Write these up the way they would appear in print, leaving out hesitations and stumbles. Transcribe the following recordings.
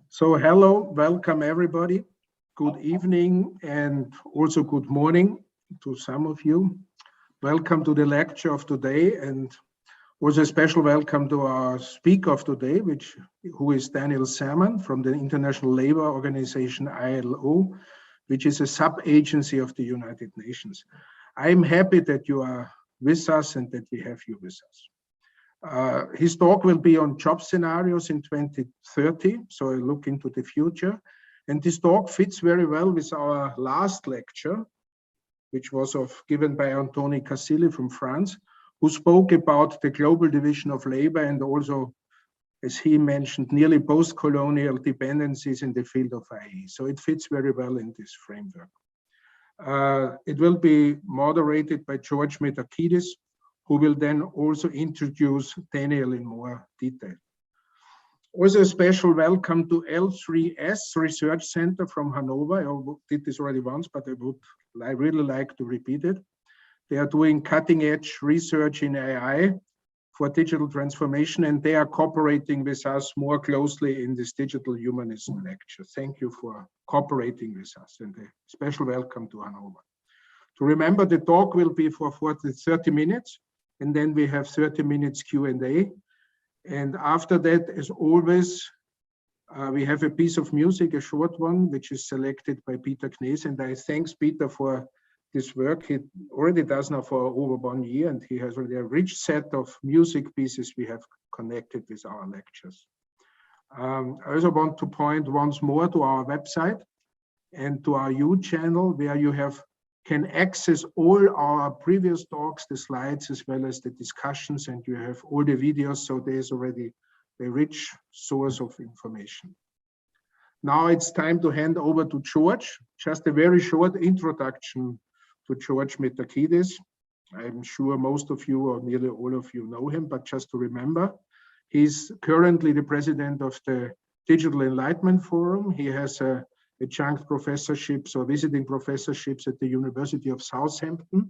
So hello, welcome everybody. Good evening and also good morning to some of you. Welcome to the lecture of today, and also a special welcome to our speaker of today, who is Daniel Salmon from the International Labour Organization, ILO, which is a sub-agency of the United Nations. I'm happy that you are with us and that we have you with us. His talk will be on job scenarios in 2030, so a look into the future. And this talk fits very well with our last lecture, which was given by Anthony Casilli from France, who spoke about the global division of labor and also, as he mentioned, nearly post-colonial dependencies in the field of IE. So it fits very well in this framework. It will be moderated by George Metakidis, who will then also introduce Daniel in more detail. Also a special welcome to L3S Research Center from Hanover. I did this already once, but I really like to repeat it. They are doing cutting-edge research in AI for digital transformation, and they are cooperating with us more closely in this digital humanism lecture. Thank you for cooperating with us, and a special welcome to Hanover. To remember, the talk will be for 30 minutes. And then we have 30 minutes Q&A. And after that, as always, we have a piece of music, a short one, which is selected by Peter Knees. And I thank Peter for this work. He already does now for over 1 year, and he has already a rich set of music pieces we have connected with our lectures. I also want to point once more to our website and to our YouTube channel, where you can access all our previous talks, the slides, as well as the discussions, and you have all the videos, so there's already a rich source of information. Now it's time to hand over to George. Just a very short introduction to George Metakidis. I'm sure most of you, or nearly all of you, know him, but just to remember, he's currently the president of the Digital Enlightenment Forum. He has adjunct professorships or visiting professorships at the University of Southampton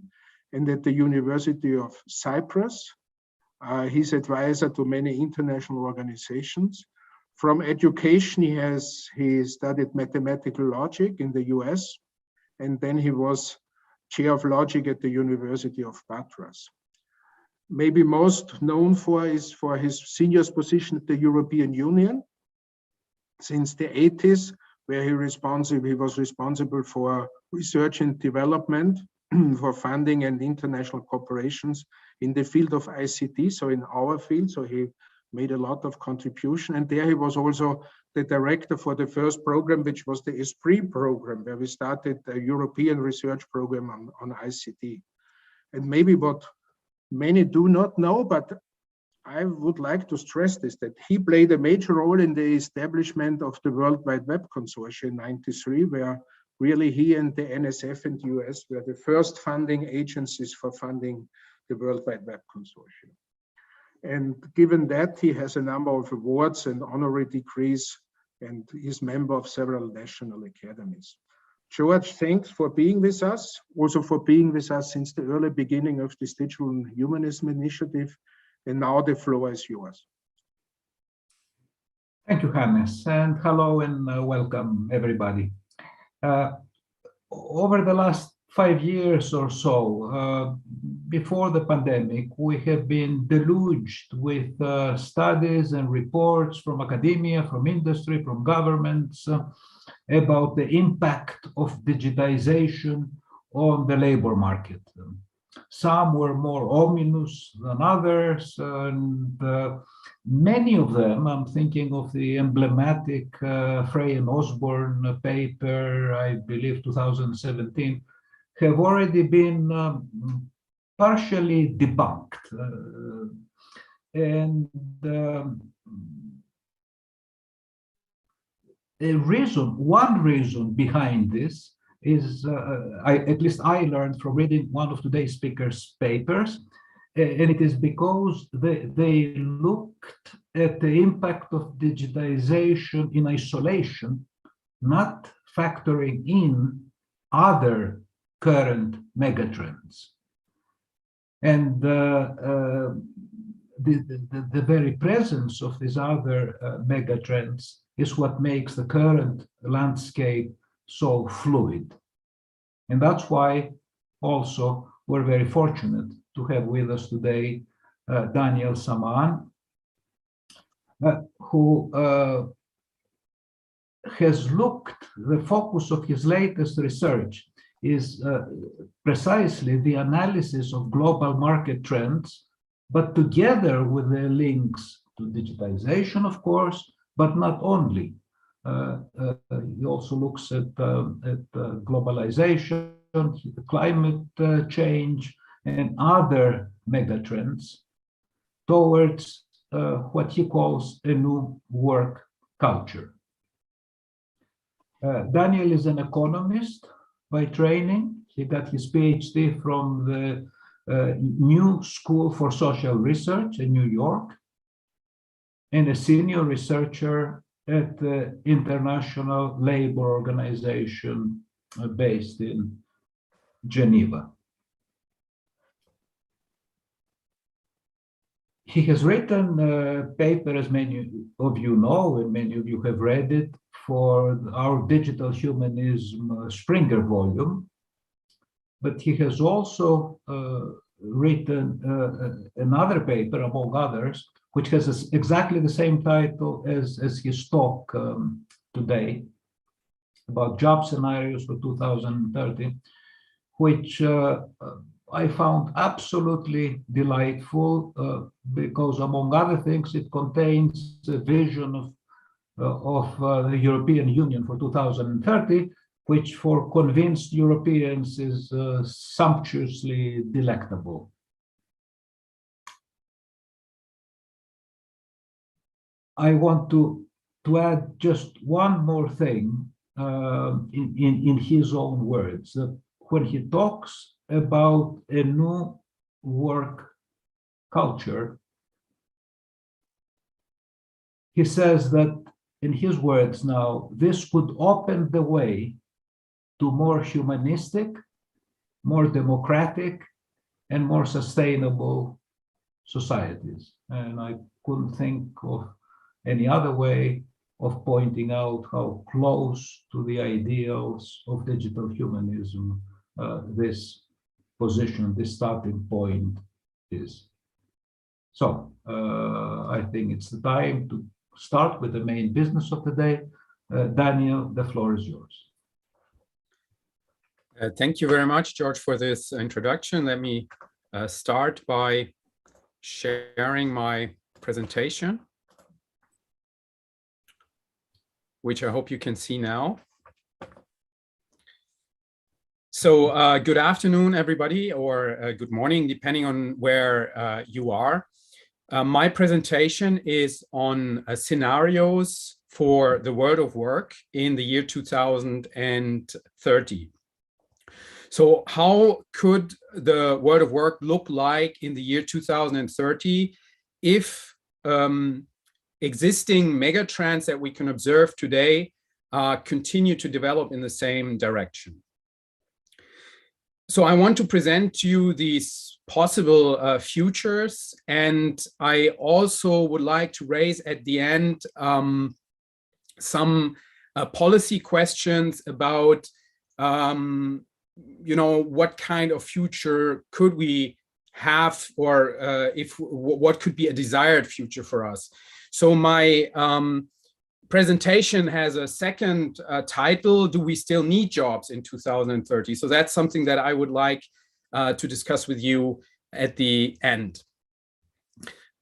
and at the University of Cyprus. He's advisor to many international organizations. From education, he studied mathematical logic in the US, and then he was chair of logic at the University of Patras. Maybe most known for his senior position at the European Union since the 80s, where he was responsible for research and development, for funding and international cooperations in the field of ICT, so in our field. So he made a lot of contribution. And there he was also the director for the first program, which was the ESPRIT program, where we started a European research program on ICT. And maybe what many do not know, but I would like to stress this, that he played a major role in the establishment of the World Wide Web Consortium in '93, where really he and the NSF and the US were the first funding agencies for funding the World Wide Web Consortium. And given that, he has a number of awards and honorary degrees, and he's member of several national academies. George, thanks for being with us, also for being with us since the early beginning of this Digital Humanism Initiative. And now the floor is yours. Thank you, Hannes, and hello and welcome everybody. Over the last 5 years or so, before the pandemic, we have been deluged with studies and reports from academia, from industry, from governments about the impact of digitization on the labor market. Some were more ominous than others, and many of them, I'm thinking of the emblematic Frey and Osborne paper, I believe 2017, have already been partially debunked. One reason behind this is, at least I learned from reading one of today's speakers' papers, and it is because they looked at the impact of digitization in isolation, not factoring in other current megatrends. And the very presence of these other megatrends is what makes the current landscape so fluid. And that's why also we're very fortunate to have with us today Daniel Samaan, who has looked, the focus of his latest research is precisely the analysis of global market trends, but together with the links to digitization, of course, but not only. He also looks at globalization, climate change, and other megatrends towards what he calls a new work culture. Daniel is an economist by training. He got his PhD from the New School for Social Research in New York, and a senior researcher at the International Labour Organization based in Geneva. He has written a paper, as many of you know, and many of you have read it, for our Digital Humanism Springer volume. But he has also written another paper, among others, which has exactly the same title as his talk today, about job scenarios for 2030, which I found absolutely delightful because, among other things, it contains a vision of the European Union for 2030, which for convinced Europeans is sumptuously delectable. I want to add just one more thing in his own words. When he talks about a new work culture, he says that, in his words now, this could open the way to more humanistic, more democratic, and more sustainable societies. And I couldn't think of any other way of pointing out how close to the ideals of digital humanism this position, this starting point is. So I think it's the time to start with the main business of the day. Daniel, the floor is yours. Thank you very much, George, for this introduction. Let me start by sharing my presentation, which I hope you can see now. So good afternoon, everybody, or good morning, depending on where you are. My presentation is on scenarios for the world of work in the year 2030. So how could the world of work look like in the year 2030 if existing megatrends that we can observe today continue to develop in the same direction? So I want to present to you these possible futures, and I also would like to raise at the end some policy questions about what kind of future could we have, or what could be a desired future for us. So my presentation has a second title: Do we still need jobs in 2030? So that's something that I would like to discuss with you at the end.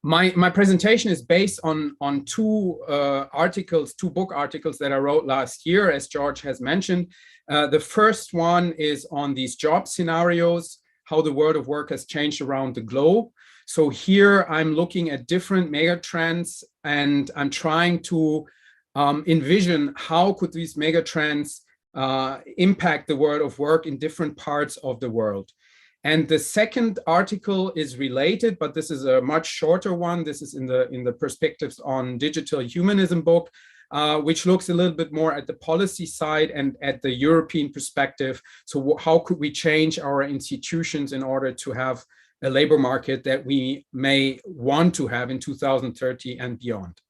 My presentation is based on two book articles that I wrote last year, as George has mentioned. The first one is on these job scenarios, how the world of work has changed around the globe. So here I'm looking at different megatrends, and I'm trying to envision how could these megatrends impact the world of work in different parts of the world. And the second article is related, but this is a much shorter one. This is in the Perspectives on Digital Humanism book, which looks a little bit more at the policy side and at the European perspective. So how could we change our institutions in order to have a labor market that we may want to have in 2030 and beyond?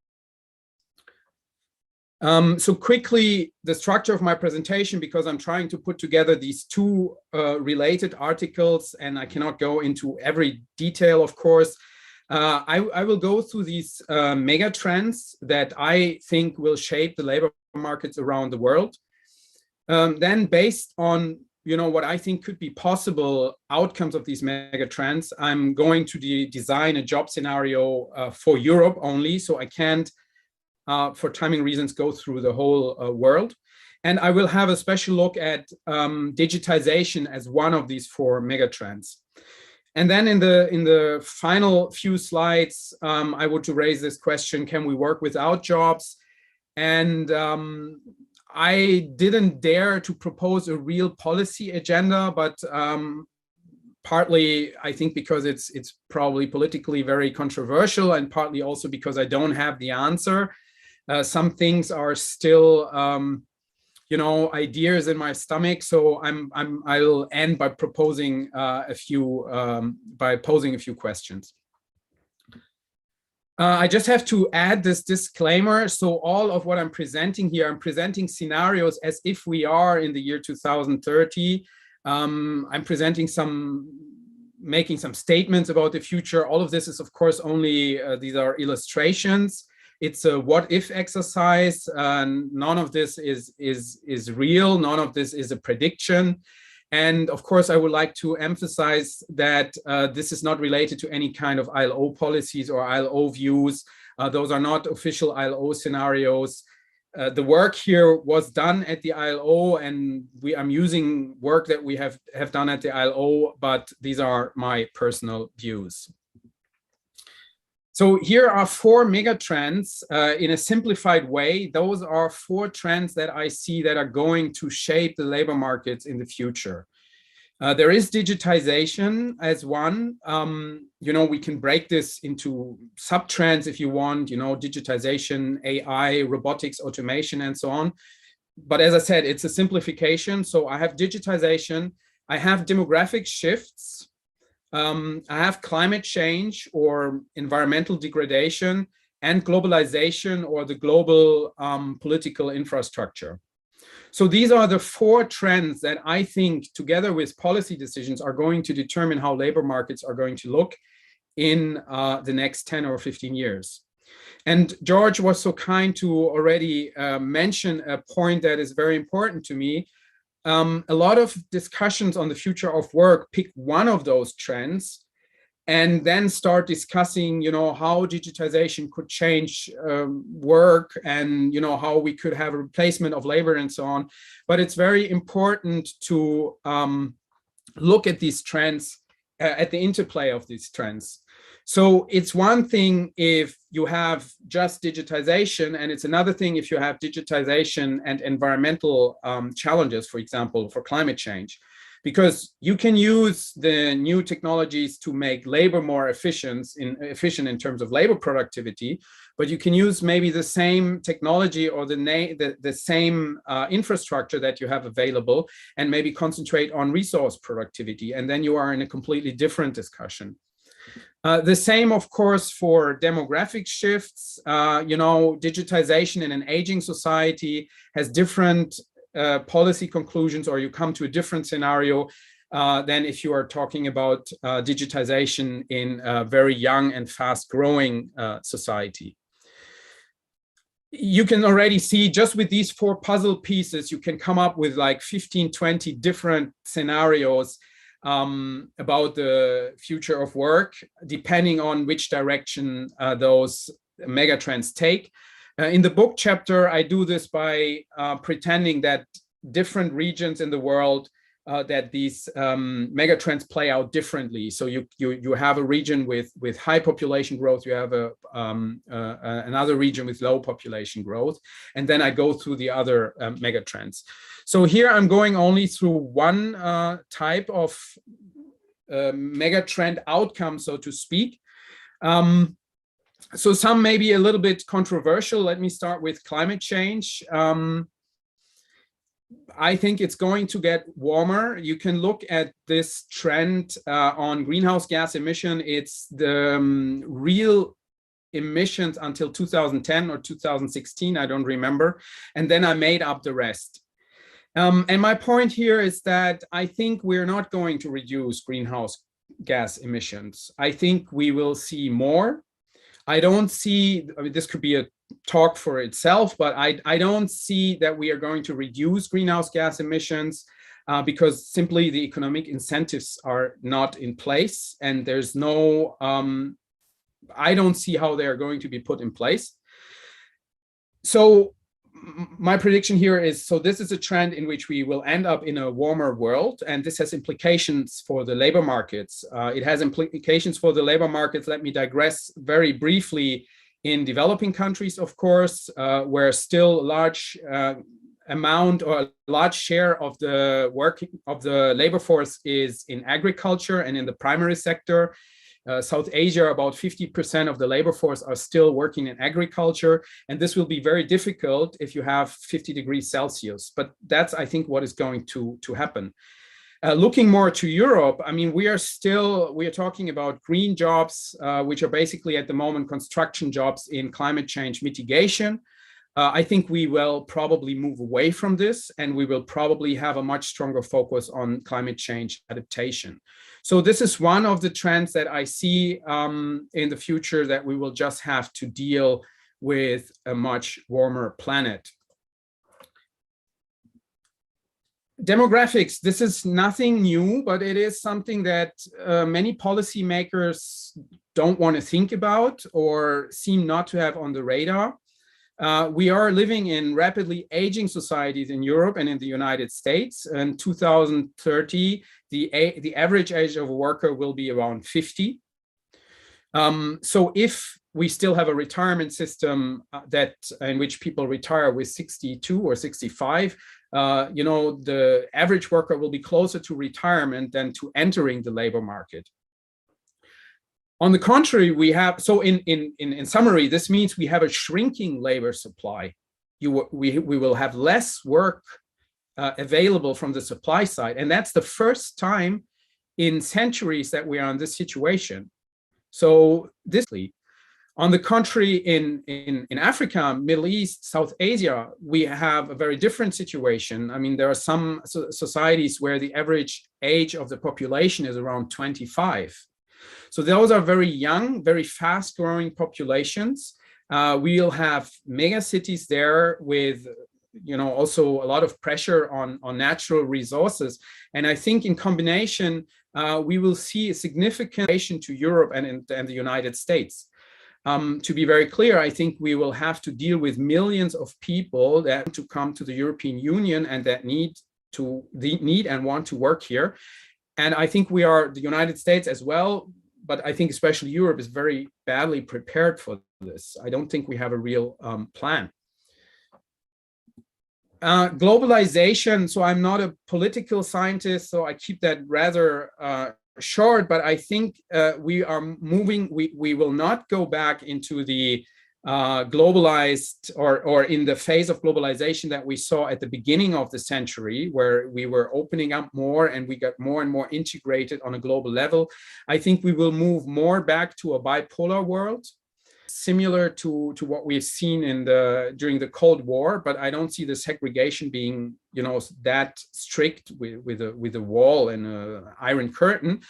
So quickly, the structure of my presentation, because I'm trying to put together these two related articles, and I cannot go into every detail, of course. I will go through these mega trends that I think will shape the labor markets around the world. Then based on what I think could be possible outcomes of these mega trends, I'm going to design a job scenario for Europe only, so I can't, for timing reasons, go through the whole world. And I will have a special look at digitization as one of these 4 mega trends. And then in the final few slides, I want to raise this question: can we work without jobs? And I didn't dare to propose a real policy agenda, but partly I think because it's probably politically very controversial, and partly also because I don't have the answer. Some things are still ideas in my stomach, so I'll end by proposing posing a few questions. I just have to add this disclaimer. So all of what I'm presenting here, I'm presenting scenarios as if we are in the year 2030. I'm presenting making some statements about the future. All of this is, of course, only these are illustrations. It's a what-if exercise. None of this is real. None of this is a prediction. And of course, I would like to emphasize that this is not related to any kind of ILO policies or ILO views. Those are not official ILO scenarios. The work here was done at the ILO, and I'm using work that we have done at the ILO, but these are my personal views. So here are 4 mega trends in a simplified way. Those are 4 trends that I see that are going to shape the labor markets in the future. There is digitization as one. We can break this into sub-trends if you want, digitization, AI, robotics, automation, and so on. But as I said, it's a simplification. So I have digitization, I have demographic shifts, I have climate change or environmental degradation, and globalization or the global political infrastructure. So these are the 4 trends that I think, together with policy decisions, are going to determine how labor markets are going to look in the next 10 or 15 years. And George was so kind to already mention a point that is very important to me. A lot of discussions on the future of work pick one of those trends and then start discussing, how digitization could change work, and, how we could have a replacement of labor and so on. But it's very important to look at these trends, at the interplay of these trends. So it's one thing if you have just digitization, and it's another thing if you have digitization and environmental challenges, for example, for climate change. Because you can use the new technologies to make labor more efficient in terms of labor productivity, but you can use maybe the same technology or the same infrastructure that you have available and maybe concentrate on resource productivity, and then you are in a completely different discussion. The same, of course, for demographic shifts. Digitization in an aging society has different policy conclusions, or you come to a different scenario than if you are talking about digitization in a very young and fast-growing society. You can already see, just with these 4 puzzle pieces, you can come up with like 15, 20 different scenarios about the future of work, depending on which direction those megatrends take. In the book chapter, I do this by pretending that different regions in the world, that these megatrends play out differently. So you have a region with high population growth, you have another region with low population growth, and then I go through the other megatrends. So here I'm going only through one type of megatrend outcome, so to speak. So some may be a little bit controversial. Let me start with climate change. I think it's going to get warmer. You can look at this trend on greenhouse gas emission. It's the real emissions until 2010 or 2016, I don't remember. And then I made up the rest. And my point here is that I think we're not going to reduce greenhouse gas emissions. I think we will see more. I don't see, I mean, this could be a talk for itself, but I don't see that we are going to reduce greenhouse gas emissions because simply the economic incentives are not in place, and there's no, I don't see how they are going to be put in place. So my prediction here is, so this is a trend in which we will end up in a warmer world, and this has implications for the labor markets. It has implications for the labor markets. Let me digress very briefly. In developing countries, of course, where still a large amount or a large share of the labor force is in agriculture and in the primary sector. South Asia, about 50% of the labor force are still working in agriculture. And this will be very difficult if you have 50 degrees Celsius. But that's, I think, what is going to happen. Looking more to Europe, I mean, we are talking about green jobs, which are basically at the moment construction jobs in climate change mitigation. I think we will probably move away from this, and we will probably have a much stronger focus on climate change adaptation. So this is one of the trends that I see in the future, that we will just have to deal with a much warmer planet. Demographics, this is nothing new, but it is something that many policymakers don't want to think about or seem not to have on the radar. We are living in rapidly aging societies in Europe and in the United States. In 2030, the average age of a worker will be around 50. So if we still have a retirement system in which people retire with 62 or 65, you know, the average worker will be closer to retirement than to entering the labor market. On the contrary, we have, so in summary, this means we have a shrinking labor supply. We will have less work available from the supply side. And that's the first time in centuries that we are in this situation. So on the contrary, in Africa, Middle East, South Asia, we have a very different situation. I mean, there are some societies where the average age of the population is around 25. So those are very young, very fast growing populations. We'll have mega cities there with, you know, also a lot of pressure on natural resources. And I think in combination, we will see a significant relation to Europe and the United States. To be very clear, I think we will have to deal with millions of people that want to come to the European Union and that need and want to work here. And I think we are, the United States as well, but I think especially Europe is very badly prepared for this. I don't think we have a real plan. Globalization, so I'm not a political scientist, so I keep that rather short, but I think we are moving, we will not go back into the globalized or in the phase of globalization that we saw at the beginning of the century, where we were opening up more and we got more and more integrated on a global level. I think we will move more back to a bipolar world, similar to what we've seen during the Cold War, but I don't see the segregation being, you know, that strict with a wall and an iron curtain.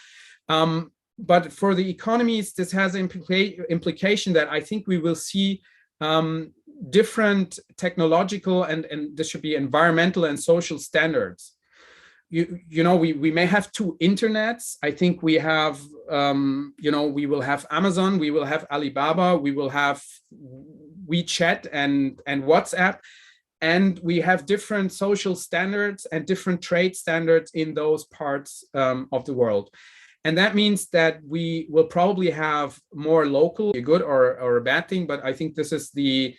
But for the economies, this has implication that I think we will see different technological and this should be environmental and social standards. You know, we may have two internets. I think we have, you know, we will have Amazon, we will have Alibaba, we will have WeChat and WhatsApp, and we have different social standards and different trade standards in those parts of the world. And that means that we will probably have more local, a good or a bad thing, but I think this is the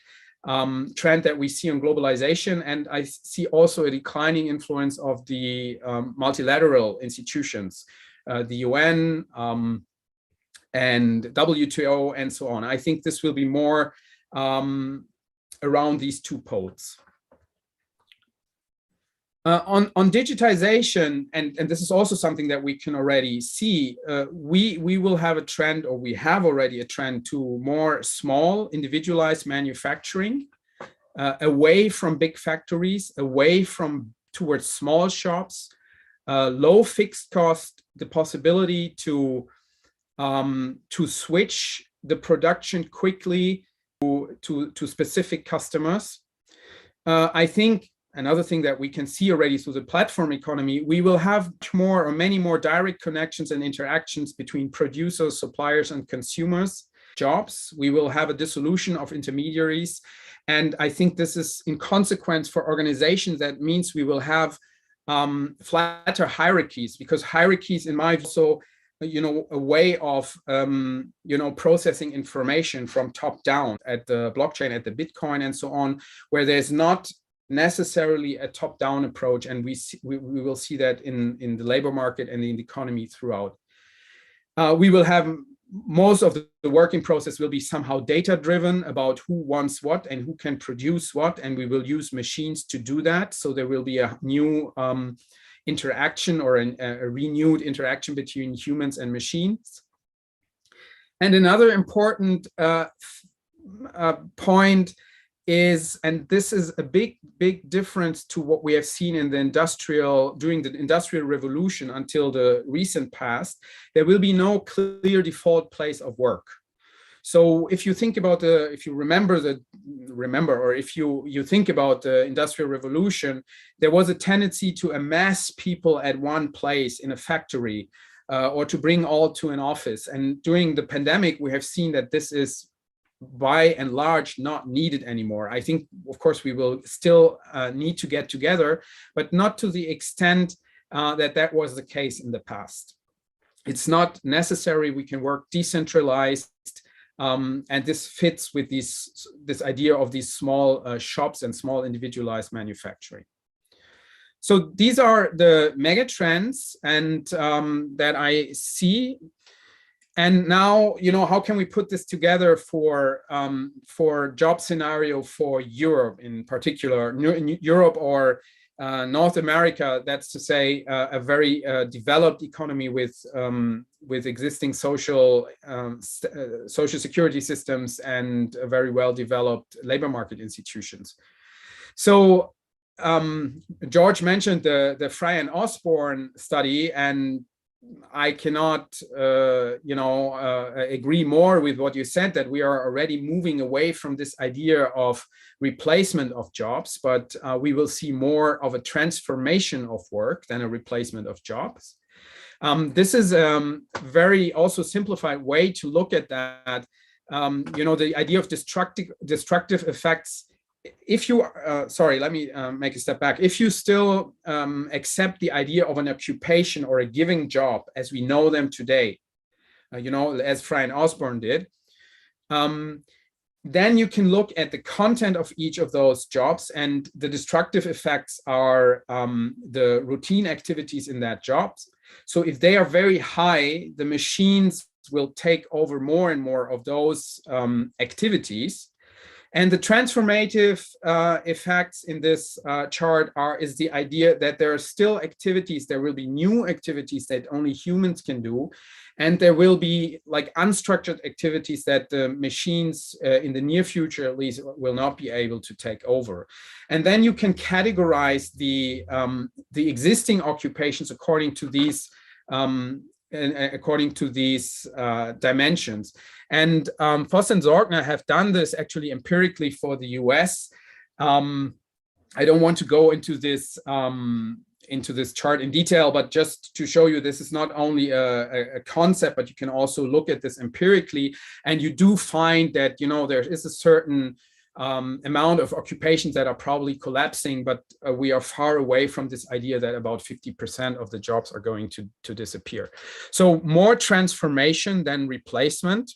trend that we see on globalization. And I see also a declining influence of the multilateral institutions, the UN and WTO and so on. I think this will be more around these two poles. On digitization, and this is also something that we can already see, we will have a trend, or we have already a trend to more small individualized manufacturing, away from big factories, away from towards small shops, low fixed cost, the possibility to switch the production quickly to specific customers. I think another thing that we can see already through the platform economy, we will have more or many more direct connections and interactions between producers, suppliers, and consumers. Jobs, we will have a dissolution of intermediaries. And I think this is in consequence for organizations, that means we will have flatter hierarchies, because hierarchies in my view, so a way of processing information from top down at the blockchain, at the Bitcoin and so on, where there's not necessarily a top-down approach, and we will see that in the labor market and in the economy throughout. We will have most of the working process will be somehow data-driven about who wants what and who can produce what, and we will use machines to do that. So there will be a new interaction, or a renewed interaction between humans and machines. And another important point is, and this is a big difference to what we have seen in the during the industrial revolution until the recent past, there will be no clear default place of work. So if you think about if you think about the industrial revolution, there was a tendency to amass people at one place in a factory, or to bring all to an office. And during the pandemic, we have seen that this is by and large not needed anymore. I think, of course, we will still need to get together, but not to the extent that was the case in the past. It's not necessary. We can work decentralized, and this fits with this idea of these small shops and small individualized manufacturing. So these are the mega trends and that I see. And now, how can we put this together for job scenario for Europe in particular, Europe or North America? That's to say, a very developed economy with existing social security systems and very well developed labor market institutions. So George mentioned the Frey and Osborne study, and I cannot, agree more with what you said, that we are already moving away from this idea of replacement of jobs, but we will see more of a transformation of work than a replacement of jobs. This is a very also simplified way to look at that. The idea of destructive effects. If you, let me make a step back. If you still accept the idea of an occupation or a given job as we know them today, as Frey and Osborne did, then you can look at the content of each of those jobs, and the destructive effects are the routine activities in that job. So if they are very high, the machines will take over more and more of those activities. And the transformative effects in this chart is the idea that there are still activities, there will be new activities that only humans can do. And there will be like unstructured activities that the machines in the near future, at least, will not be able to take over. And then you can categorize the existing occupations according to these dimensions. And Voss and Sorgner have done this actually empirically for the US. I don't want to go into this chart in detail, but just to show you, this is not only a concept, but you can also look at this empirically. And you do find that, there is a certain amount of occupations that are probably collapsing, but we are far away from this idea that about 50% of the jobs are going to disappear. So more transformation than replacement.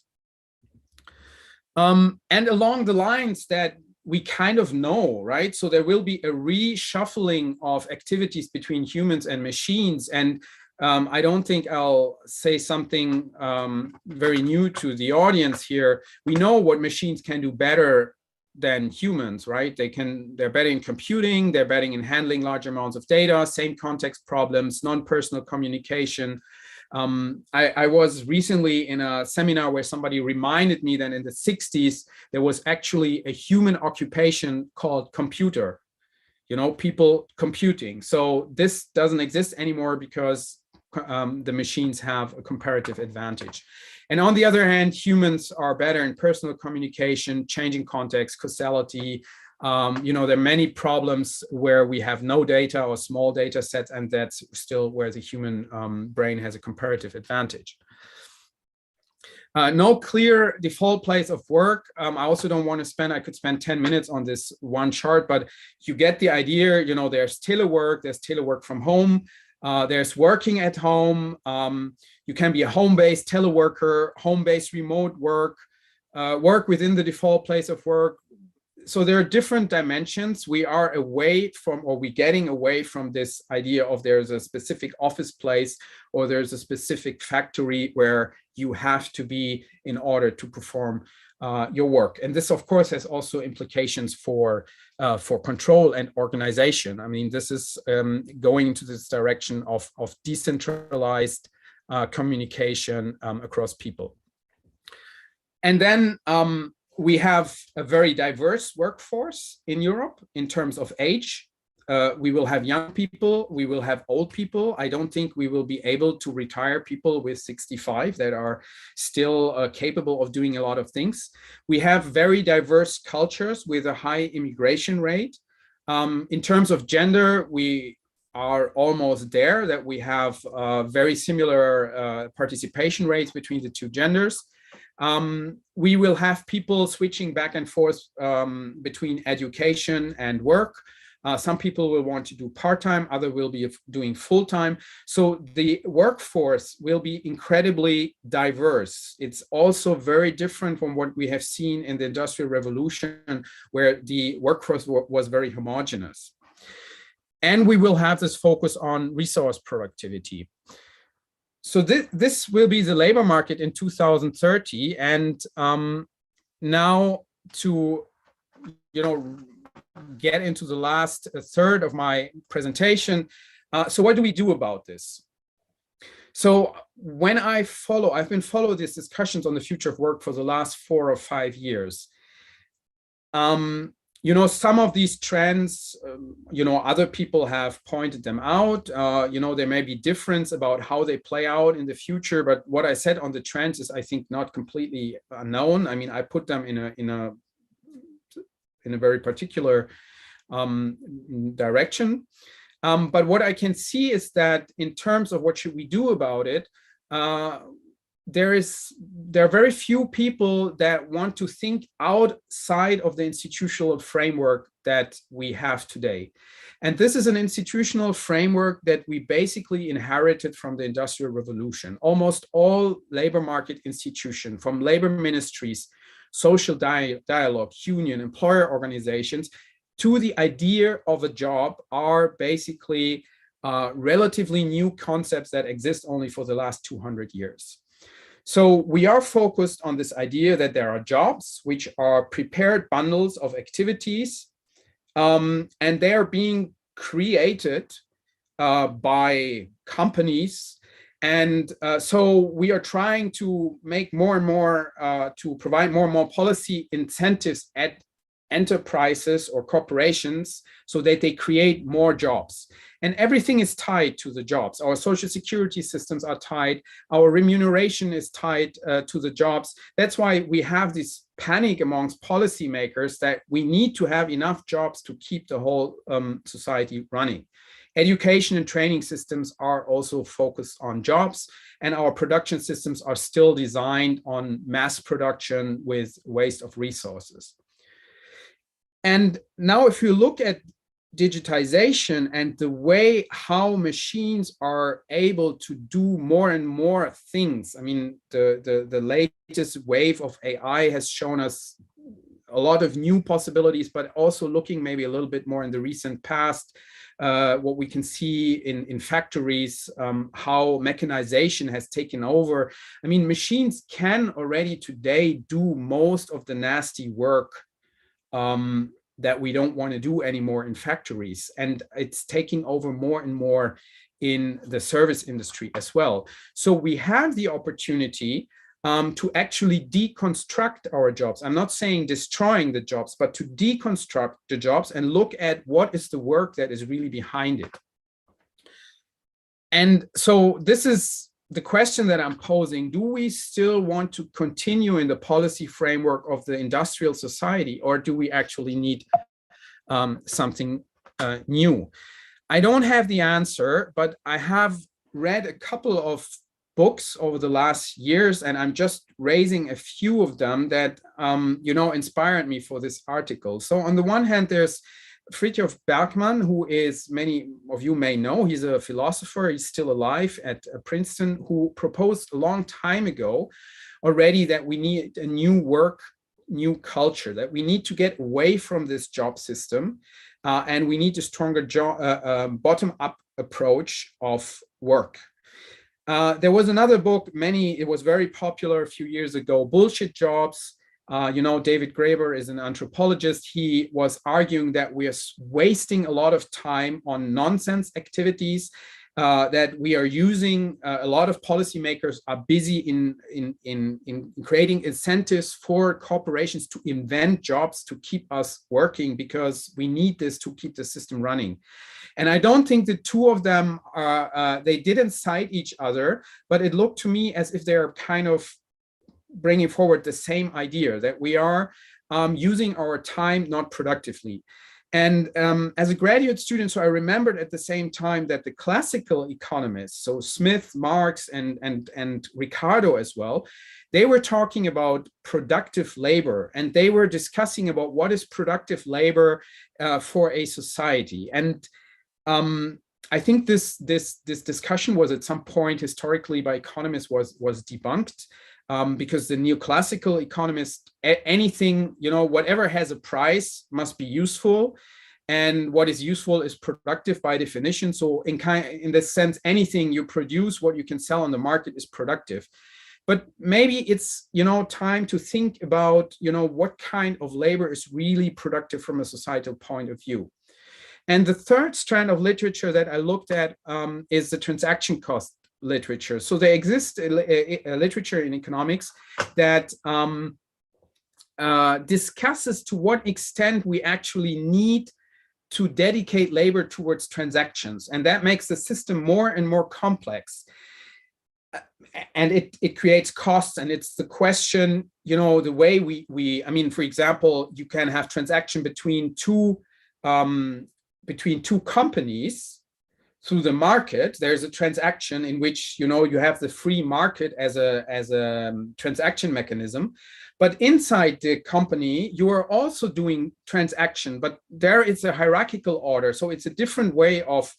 And along the lines that we kind of know, right? So there will be a reshuffling of activities between humans and machines. And I don't think I'll say something very new to the audience here. We know what machines can do better than humans, right? They're better in computing, they're better in handling large amounts of data, same context problems, non-personal communication. I was recently in a seminar where somebody reminded me that in the 60s, there was actually a human occupation called computer, people computing. So this doesn't exist anymore because the machines have a comparative advantage. And on the other hand, humans are better in personal communication, changing context, causality. There are many problems where we have no data or small data sets, and that's still where the human brain has a comparative advantage. No clear default place of work. I also don't want to I could spend 10 minutes on this one chart, but you get the idea. There's telework, there's telework from home, there's working at home. You can be a home-based teleworker, home-based remote work, work within the default place of work. So there are different dimensions. We are away from, or we're getting away from this idea of there's a specific office place or there's a specific factory where you have to be in order to perform your work. And this, of course, has also implications for control and organization. I mean, this is going into this direction of decentralized communication across people. And then we have a very diverse workforce in Europe in terms of age. We will have young people, we will have old people. I don't think we will be able to retire people with 65 that are still capable of doing a lot of things. We have very diverse cultures with a high immigration rate. In terms of gender, we are almost there, that we have very similar participation rates between the two genders. We will have people switching back and forth between education and work. Some people will want to do part-time, others will be doing full-time. So the workforce will be incredibly diverse. It's also very different from what we have seen in the Industrial Revolution, where the workforce was very homogeneous. And we will have this focus on resource productivity. So this will be the labor market in 2030. And now to, get into the last third of my presentation. So what do we do about this? So when I've been following these discussions on the future of work for the last 4 or 5 years. Some of these trends, other people have pointed them out. There may be difference about how they play out in the future, but what I said on the trends is, I think, not completely unknown. I mean, I put them in a very particular direction. But what I can see is that in terms of what should we do about it, there are very few people that want to think outside of the institutional framework that we have today. And this is an institutional framework that we basically inherited from the Industrial Revolution. Almost all labor market institutions, from labor ministries, social dialogue, union, employer organizations, to the idea of a job, are basically relatively new concepts that exist only for the last 200 years. So we are focused on this idea that there are jobs, which are prepared bundles of activities, and they are being created by companies. And so we are trying to make more and more, to provide more and more policy incentives at enterprises or corporations so that they create more jobs. And everything is tied to the jobs. Our social security systems are tied. Our remuneration is tied to the jobs. That's why we have this panic amongst policymakers that we need to have enough jobs to keep the whole society running. Education and training systems are also focused on jobs, and our production systems are still designed on mass production with waste of resources. And now if you look at digitization and the way how machines are able to do more and more things, I mean, the latest wave of AI has shown us a lot of new possibilities, but also looking maybe a little bit more in the recent past, what we can see in factories, how mechanization has taken over. I mean, machines can already today do most of the nasty work that we don't want to do anymore in factories. And it's taking over more and more in the service industry as well. So we have the opportunity to actually deconstruct our jobs. I'm not saying destroying the jobs, but to deconstruct the jobs and look at what is the work that is really behind it. And so this is the question that I'm posing. Do we still want to continue in the policy framework of the industrial society, or do we actually need something new? I don't have the answer, but I have read a couple of books over the last years, and I'm just raising a few of them that inspired me for this article. So on the one hand, there's Frithjof Bergmann, who is, many of you may know, he's a philosopher, he's still alive at Princeton, who proposed a long time ago already that we need a new culture, that we need to get away from this job system, and we need a stronger bottom-up approach of work. There was another book, it was very popular a few years ago, Bullshit Jobs. David Graeber is an anthropologist. He was arguing that we are wasting a lot of time on nonsense activities, that we are using, a lot of policymakers are busy in creating incentives for corporations to invent jobs to keep us working, because we need this to keep the system running. And I don't think the two of them they didn't cite each other, but it looked to me as if they're kind of bringing forward the same idea, that we are using our time not productively. And as a graduate student, so I remembered at the same time that the classical economists, so Smith, Marx, and Ricardo as well, they were talking about productive labor, and they were discussing about what is productive labor for a society. And I think this discussion was at some point historically by economists was debunked. Because the neoclassical economists, anything, whatever has a price must be useful, and what is useful is productive by definition. So in this sense, anything you produce, what you can sell on the market is productive. But maybe it's, time to think about, what kind of labor is really productive from a societal point of view. And the third strand of literature that I looked at is the transaction cost literature. So there exists a literature in economics that discusses to what extent we actually need to dedicate labor towards transactions. And that makes the system more and more complex. And it creates costs. And it's the question, the way I mean, for example, you can have transaction between two companies through the market. There's a transaction in which you have the free market as a transaction mechanism, but inside the company you are also doing transaction, but there it's a hierarchical order, so it's a different way of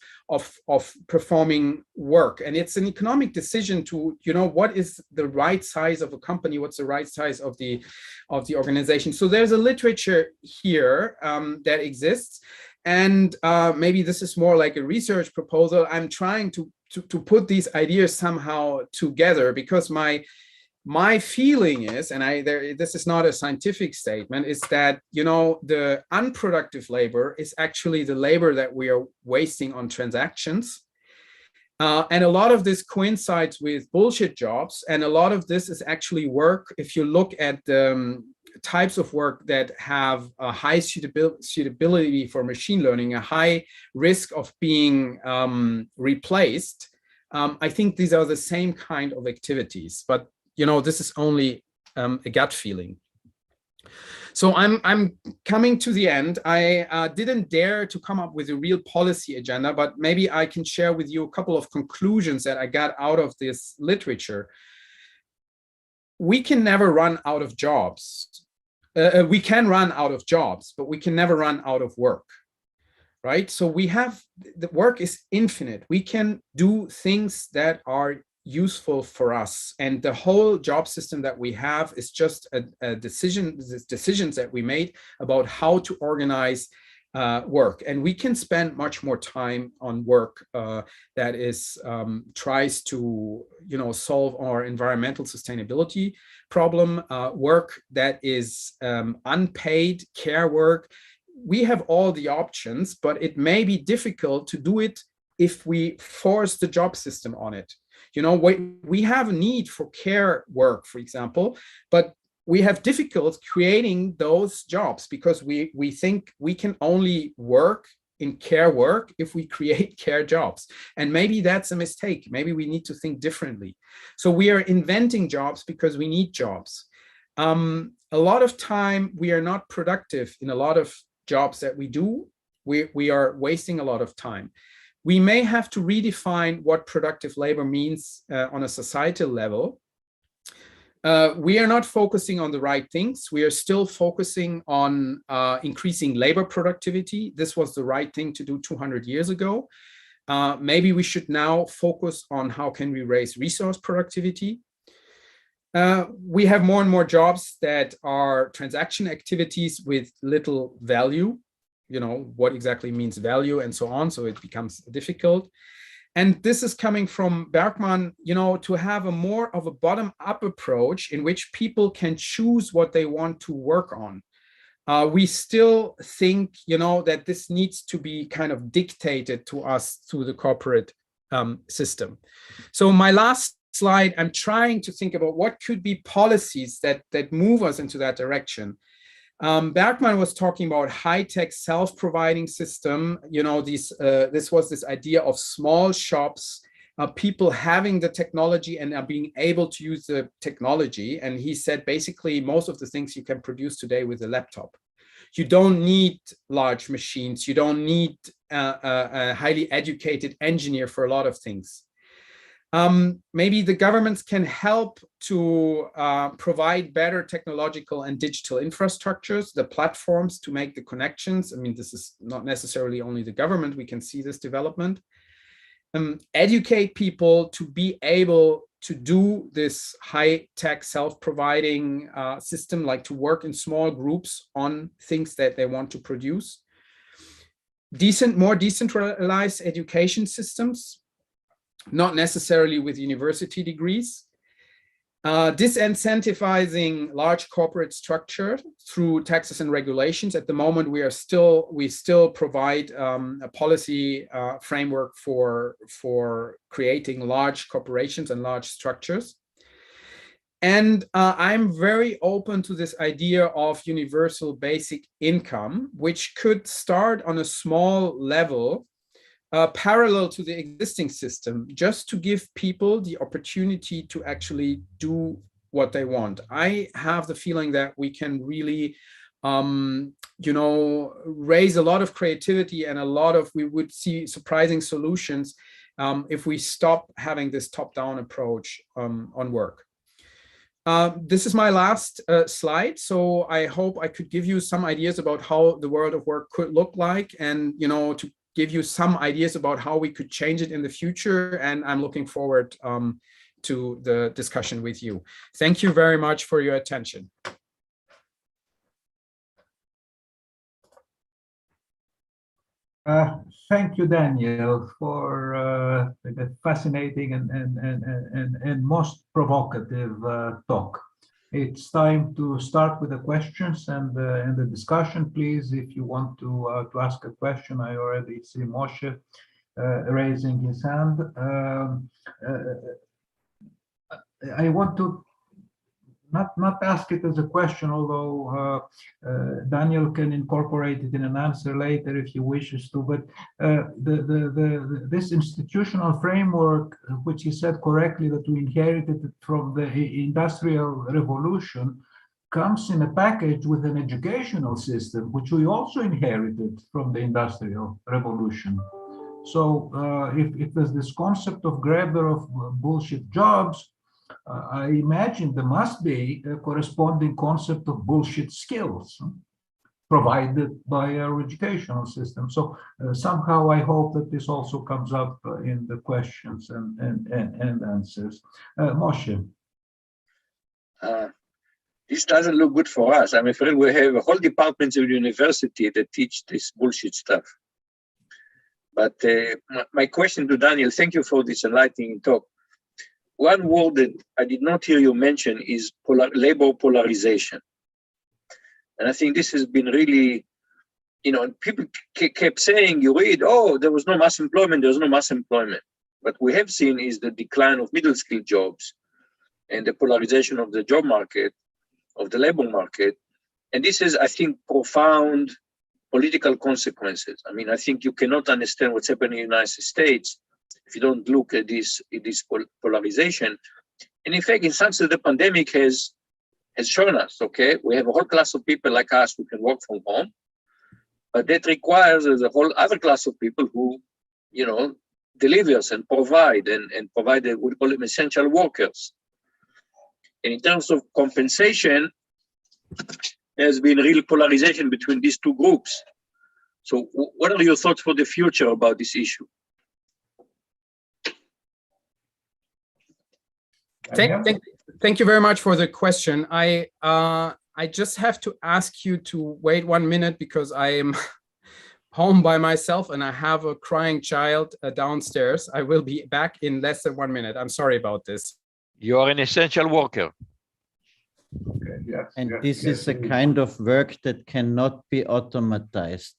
performing work, and it's an economic decision to what is the right size of a company, what's the right size of the organization. So there's a literature here that exists. And maybe this is more like a research proposal. I'm trying to put these ideas somehow together, because my feeling is, and this is not a scientific statement, is that the unproductive labor is actually the labor that we are wasting on transactions. And a lot of this coincides with bullshit jobs, and a lot of this is actually work. If you look at the types of work that have a high suitability for machine learning, a high risk of being replaced, I think these are the same kind of activities. But this is only a gut feeling. So I'm coming to the end. I didn't dare to come up with a real policy agenda, but maybe I can share with you a couple of conclusions that I got out of this literature. We can never run out of jobs. We can run out of jobs, but we can never run out of work, right? So the work is infinite. We can do things that are useful for us, and the whole job system that we have is just decisions that we made about how to organize work, and we can spend much more time on work that is tries to solve our environmental sustainability problem, work that is unpaid care work. We have all the options, but it may be difficult to do it if we force the job system on it. We have a need for care work, for example, but we have difficulty creating those jobs because we think we can only work in care work if we create care jobs. And maybe that's a mistake. Maybe we need to think differently. So we are inventing jobs because we need jobs. A lot of time we are not productive in a lot of jobs that we do. We are wasting a lot of time. We may have to redefine what productive labor means on a societal level. We are not focusing on the right things. We are still focusing on increasing labor productivity. This was the right thing to do 200 years ago. Maybe we should now focus on how can we raise resource productivity. We have more and more jobs that are transaction activities with little value. What exactly means value and so on. So it becomes difficult. And this is coming from Berkman, to have a more of a bottom-up approach in which people can choose what they want to work on. We still think, that this needs to be kind of dictated to us through the corporate system. So my last slide, I'm trying to think about what could be policies that move us into that direction. Berkman was talking about high-tech self-providing system. This was this idea of small shops, people having the technology and are being able to use the technology. And he said, basically, most of the things you can produce today with a laptop. You don't need large machines. You don't need a highly educated engineer for a lot of things. Maybe the governments can help to provide better technological and digital infrastructures, the platforms to make the connections. I mean, this is not necessarily only the government. We can see this development. Educate people to be able to do this high-tech self-providing system, like to work in small groups on things that they want to produce. More decentralized education systems, not necessarily with university degrees. Disincentivizing large corporate structure through taxes and regulations. At the moment, we still provide a policy framework for creating large corporations and large structures. And I'm very open to this idea of universal basic income, which could start on a small level, parallel to the existing system, just to give people the opportunity to actually do what they want. I have the feeling that we can really, raise a lot of creativity and we would see surprising solutions if we stop having this top-down approach on work. This is my last slide. So I hope I could give you some ideas about how the world of work could look like, and, to give you some ideas about how we could change it in the future. And I'm looking forward to the discussion with you. Thank you very much for your attention. Thank you, Daniel, for the fascinating and most provocative talk. It's time to start with the questions and the discussion. Please, if you want to ask a question, I already see Moshe raising his hand. I want to not ask it as a question, although Daniel can incorporate it in an answer later if he wishes to. But this institutional framework, which he said correctly that we inherited from the Industrial Revolution, comes in a package with an educational system, which we also inherited from the Industrial Revolution. So if there's this concept of grabber of bullshit jobs, I imagine there must be a corresponding concept of bullshit skills provided by our educational system. So somehow I hope that this also comes up in the questions and answers. Moshe. this doesn't look good for us. I'm afraid we have a whole departments of the university that teach this bullshit stuff. But my question to Daniel, thank you for this enlightening talk. One word that I did not hear you mention is labor polarization. And I think this has been really, you know, people kept saying, you read, oh, there was no mass employment, there was no mass employment. What we have seen is the decline of middle skill jobs and the polarization of the job market, of the labor market. And this is, I think, profound political consequences. I mean, I think you cannot understand what's happening in the United States if you don't look at this polarization. And in fact, in some sense, the pandemic has shown us, okay, we have a whole class of people like us who can work from home, but that requires a whole other class of people who, you know, delivers and provide and provide, we call them essential workers. And in terms of compensation, there's been real polarization between these two groups. So what are your thoughts for the future about this issue? Thank you very much for the question. I just have to ask you to wait 1 minute because I am home by myself and I have a crying child downstairs. I will be back in less than 1 minute. I'm sorry about this. You are an essential worker. Okay, yes, And yes, this yes, is a indeed. kind of work that cannot be automatized.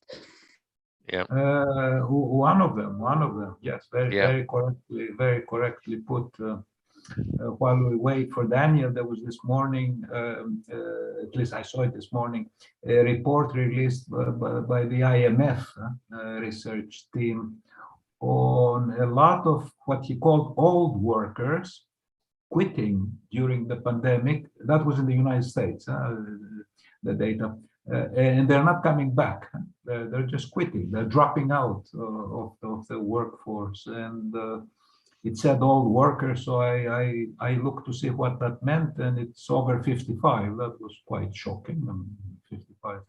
One of them, yes, Yeah. very correctly put. While we wait for Daniel, there was this morning, at least I saw it this morning, a report released by the IMF research team on a lot of what he called old workers quitting during the pandemic. That was in the United States, the data, and they're not coming back. They're just quitting. They're dropping out of the workforce. And it said old workers, so I looked to see what that meant, and it's over 55. That was quite shocking. 55.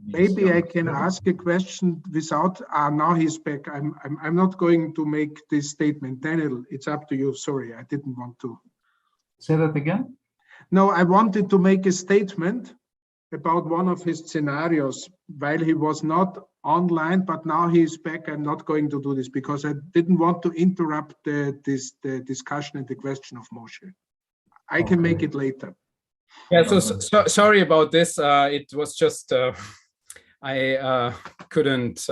Maybe I can ask a question without, now he's back. I'm not going to make this statement. Daniel, it's up to you. Sorry, I didn't want to. Say that again? No, I wanted to make a statement about one of his scenarios while he was not online, but now he's back. I'm not going to do this because I didn't want to interrupt the discussion and the question of Moshe. I can make it later. Yeah, so sorry about this. It was just I couldn't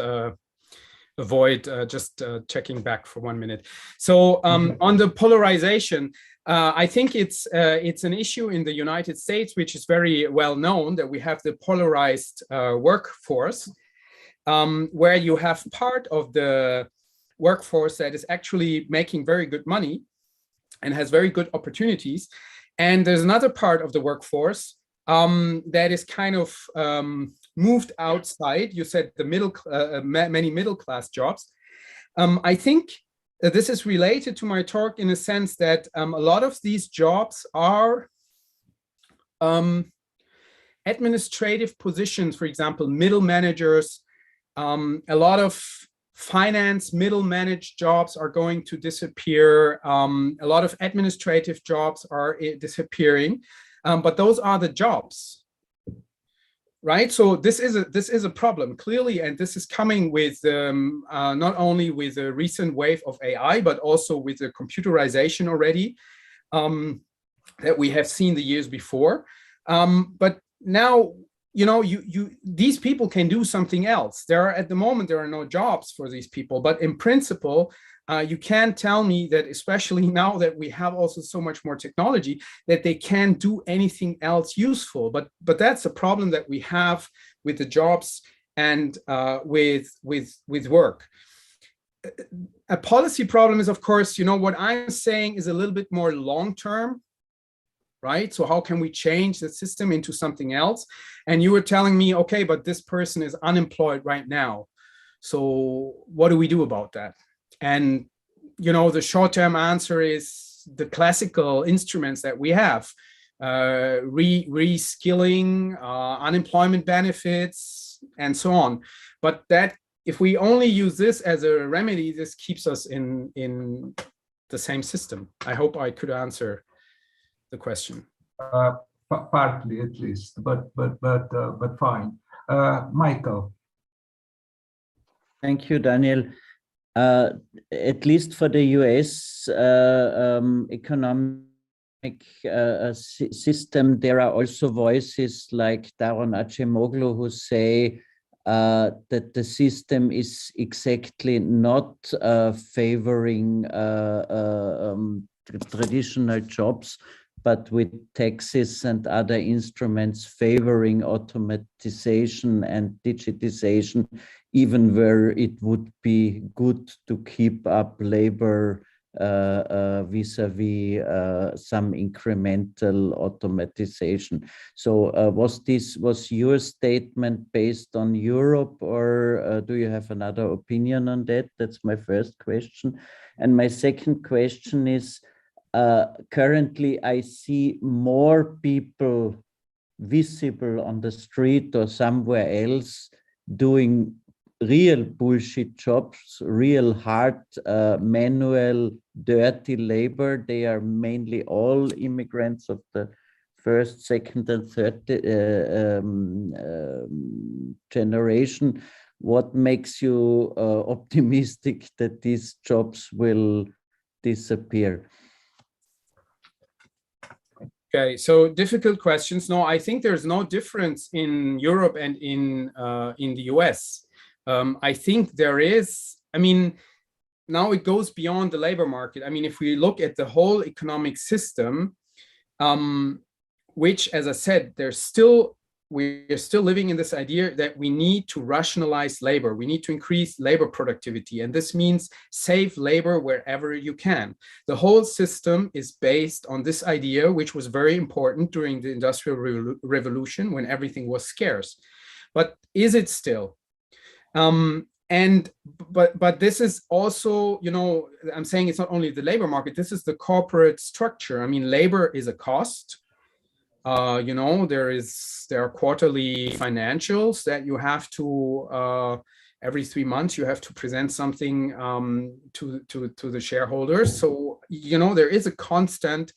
avoid just checking back for 1 minute. So on the polarization, I think it's an issue in the United States, which is very well known, that we have the polarized workforce, where you have part of the workforce that is actually making very good money and has very good opportunities. And there's another part of the workforce that is kind of moved outside. You said the many middle class jobs. I think this is related to my talk in a sense that a lot of these jobs are administrative positions, for example, middle managers. A lot of finance middle managed jobs are going to disappear. A lot of administrative jobs are disappearing, but those are the jobs, right? So this is a problem clearly, and this is coming with not only with the recent wave of AI, but also with the computerization already that we have seen the years before. But now, you know, these people can do something else. At the moment, there are no jobs for these people, but in principle, you can't tell me that, especially now that we have also so much more technology, that they can't do anything else useful. But that's a problem that we have with the jobs and with work. A policy problem is, of course, you know, what I'm saying is a little bit more long-term, right? So how can we change the system into something else? And you were telling me, okay, but this person is unemployed right now. So what do we do about that? And, you know, the short-term answer is the classical instruments that we have, reskilling, unemployment benefits, and so on. But that, if we only use this as a remedy, this keeps us in the same system. I hope I could answer the question. partly at least, but fine. Michael. Thank you, Daniel. At least for the US economic system, there are also voices like Daron Acemoglu who say that the system is exactly not favoring traditional jobs, but with taxes and other instruments favoring automatization and digitization, even where it would be good to keep up labor vis-a-vis some incremental automatization. So was your statement based on Europe, or do you have another opinion on that? That's my first question. And my second question is, currently I see more people visible on the street or somewhere else doing real bullshit jobs, real hard, manual, dirty labor. They are mainly all immigrants of the first, second, and third generation. What makes you optimistic that these jobs will disappear? Okay, so difficult questions. No, I think there's no difference in Europe and in the US. I think there is, I mean, now it goes beyond the labor market. I mean, if we look at the whole economic system, which, as I said, we're still living in this idea that we need to rationalize labor. We need to increase labor productivity. And this means save labor wherever you can. The whole system is based on this idea, which was very important during the Industrial Revolution when everything was scarce. But is it still? But this is also, you know, I'm saying it's not only the labor market, this is the corporate structure. I mean, labor is a cost. You know, there are quarterly financials that you have to every 3 months you have to present something to the shareholders. So, you know, there is a constant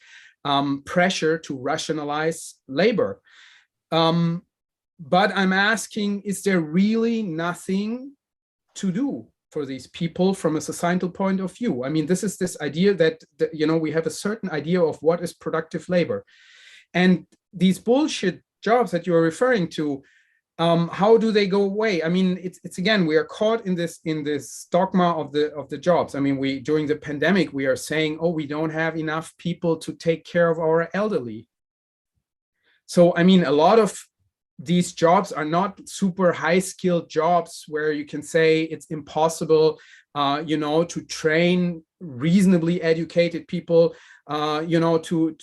pressure to rationalize labor. But I'm asking, is there really nothing to do for these people from a societal point of view? I mean, this is this idea that you know, we have a certain idea of what is productive labor. And these bullshit jobs that you're referring to, how do they go away? I mean, it's again, we are caught in this dogma of the jobs. I mean, during the pandemic, we are saying, oh, we don't have enough people to take care of our elderly. So, I mean, a lot of these jobs are not super high-skilled jobs where you can say it's impossible, you know, to train reasonably educated people, you know, to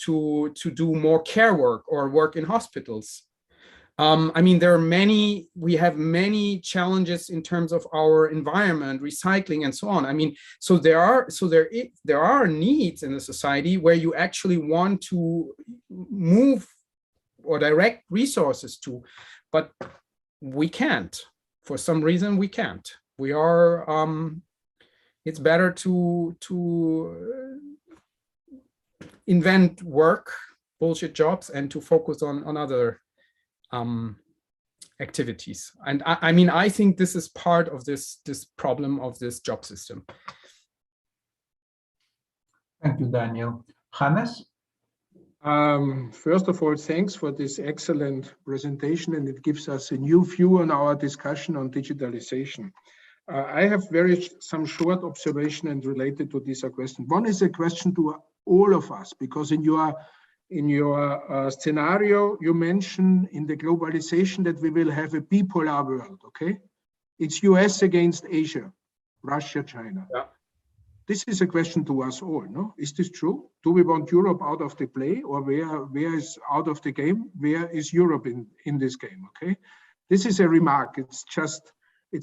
do more care work or work in hospitals. I mean, we have many challenges in terms of our environment, recycling, and so on. I mean, so there are needs in the society where you actually want to move or direct resources to, but we can't. For some reason, we can't. We are. It's better to invent work, bullshit jobs, and to focus on other activities. And I mean, I think this is part of this problem of this job system. Thank you, Daniel. Hannes? First of all, thanks for this excellent presentation, and it gives us a new view on our discussion on digitalization. I have some short observation and related to this question. One is a question to all of us, because in your scenario, you mention in the globalization that we will have a bipolar world, okay? It's US against Asia, Russia, China. Yeah. This is a question to us all, no? Is this true? Do we want Europe out of the play, or where is out of the game? Where is Europe in this game, okay? This is a remark. It's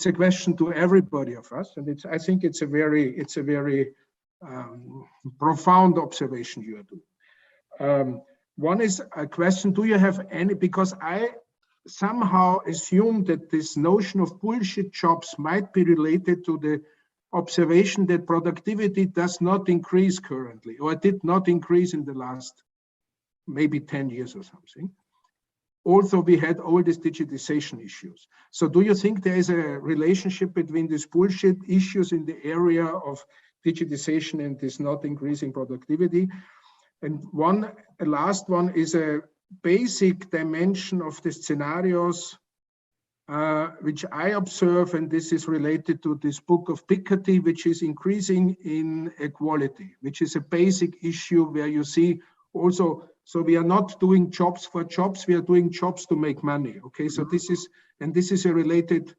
a question to everybody of us, and I think it's a very profound observation you are doing. One is a question, do you have any, because I somehow assume that this notion of bullshit jobs might be related to the observation that productivity does not increase currently, or did not increase in the last maybe 10 years or something. also we had all these digitization issues. So do you think there is a relationship between these bullshit issues in the area of digitization and this not increasing productivity? And a last one is a basic dimension of the scenarios which I observe, and this is related to this book of Piketty, which is increasing inequality, which is a basic issue where you see also, so we are not doing jobs for jobs, we are doing jobs to make money. Okay, so this is a related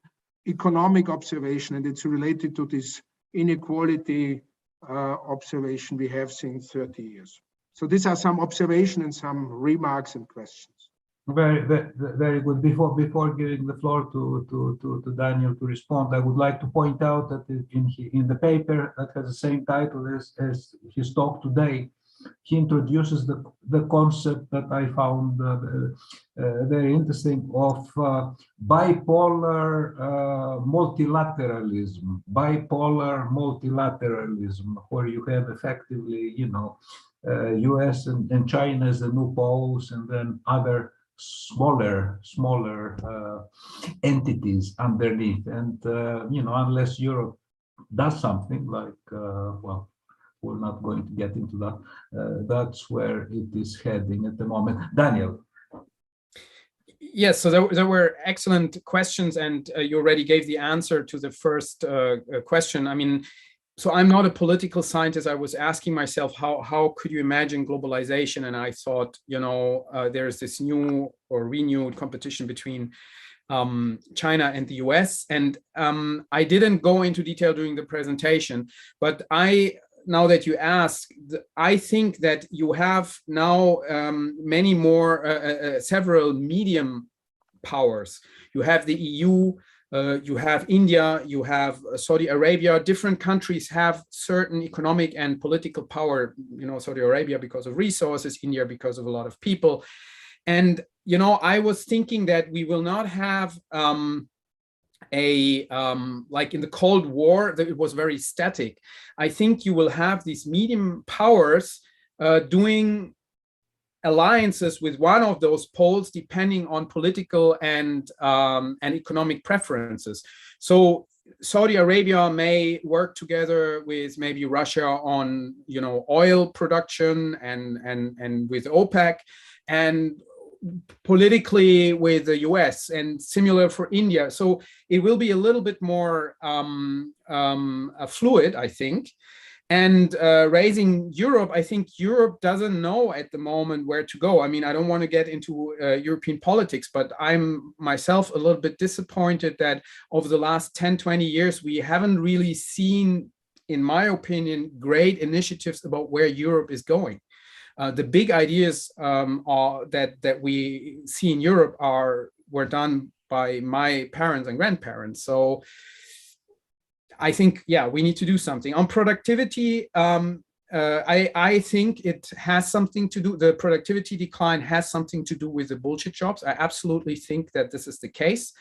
economic observation, and it's related to this inequality observation we have since 30 years. So these are some observations and some remarks and questions. Very, very, very good. Before giving the floor to Daniel to respond, I would like to point out that in the paper that has the same title as his talk today, he introduces the concept that I found very interesting of bipolar multilateralism. Bipolar multilateralism, where you have effectively, US and China as the new poles, and then other smaller entities underneath. And unless Europe does something like well, we're not going to get into that, that's where it is heading at the moment. Daniel. Yes, so there were excellent questions, and you already gave the answer to the first question. I mean, so I'm not a political scientist. I was asking myself, how could you imagine globalization? And I thought, there's this new or renewed competition between China and the US. And I didn't go into detail during the presentation, but now that you ask, I think that you have now many more, several medium powers. You have the EU, you have India, you have Saudi Arabia. Different countries have certain economic and political power, Saudi Arabia because of resources, India because of a lot of people. And, I was thinking that we will not have like in the Cold War, that it was very static. I think you will have these medium powers doing alliances with one of those poles depending on political and economic preferences. So Saudi Arabia may work together with maybe Russia on oil production and with OPEC, and politically with the US, and similar for India. So it will be a little bit more fluid, I think. And raising Europe, I think Europe doesn't know at the moment where to go. I mean, I don't want to get into European politics, but I'm myself a little bit disappointed that over the last 10, 20 years, we haven't really seen, in my opinion, great initiatives about where Europe is going. The big ideas that we see in Europe were done by my parents and grandparents. So I think, we need to do something. On productivity, I think it has something to do, the productivity decline has something to do with the bullshit jobs. I absolutely think that this is the case.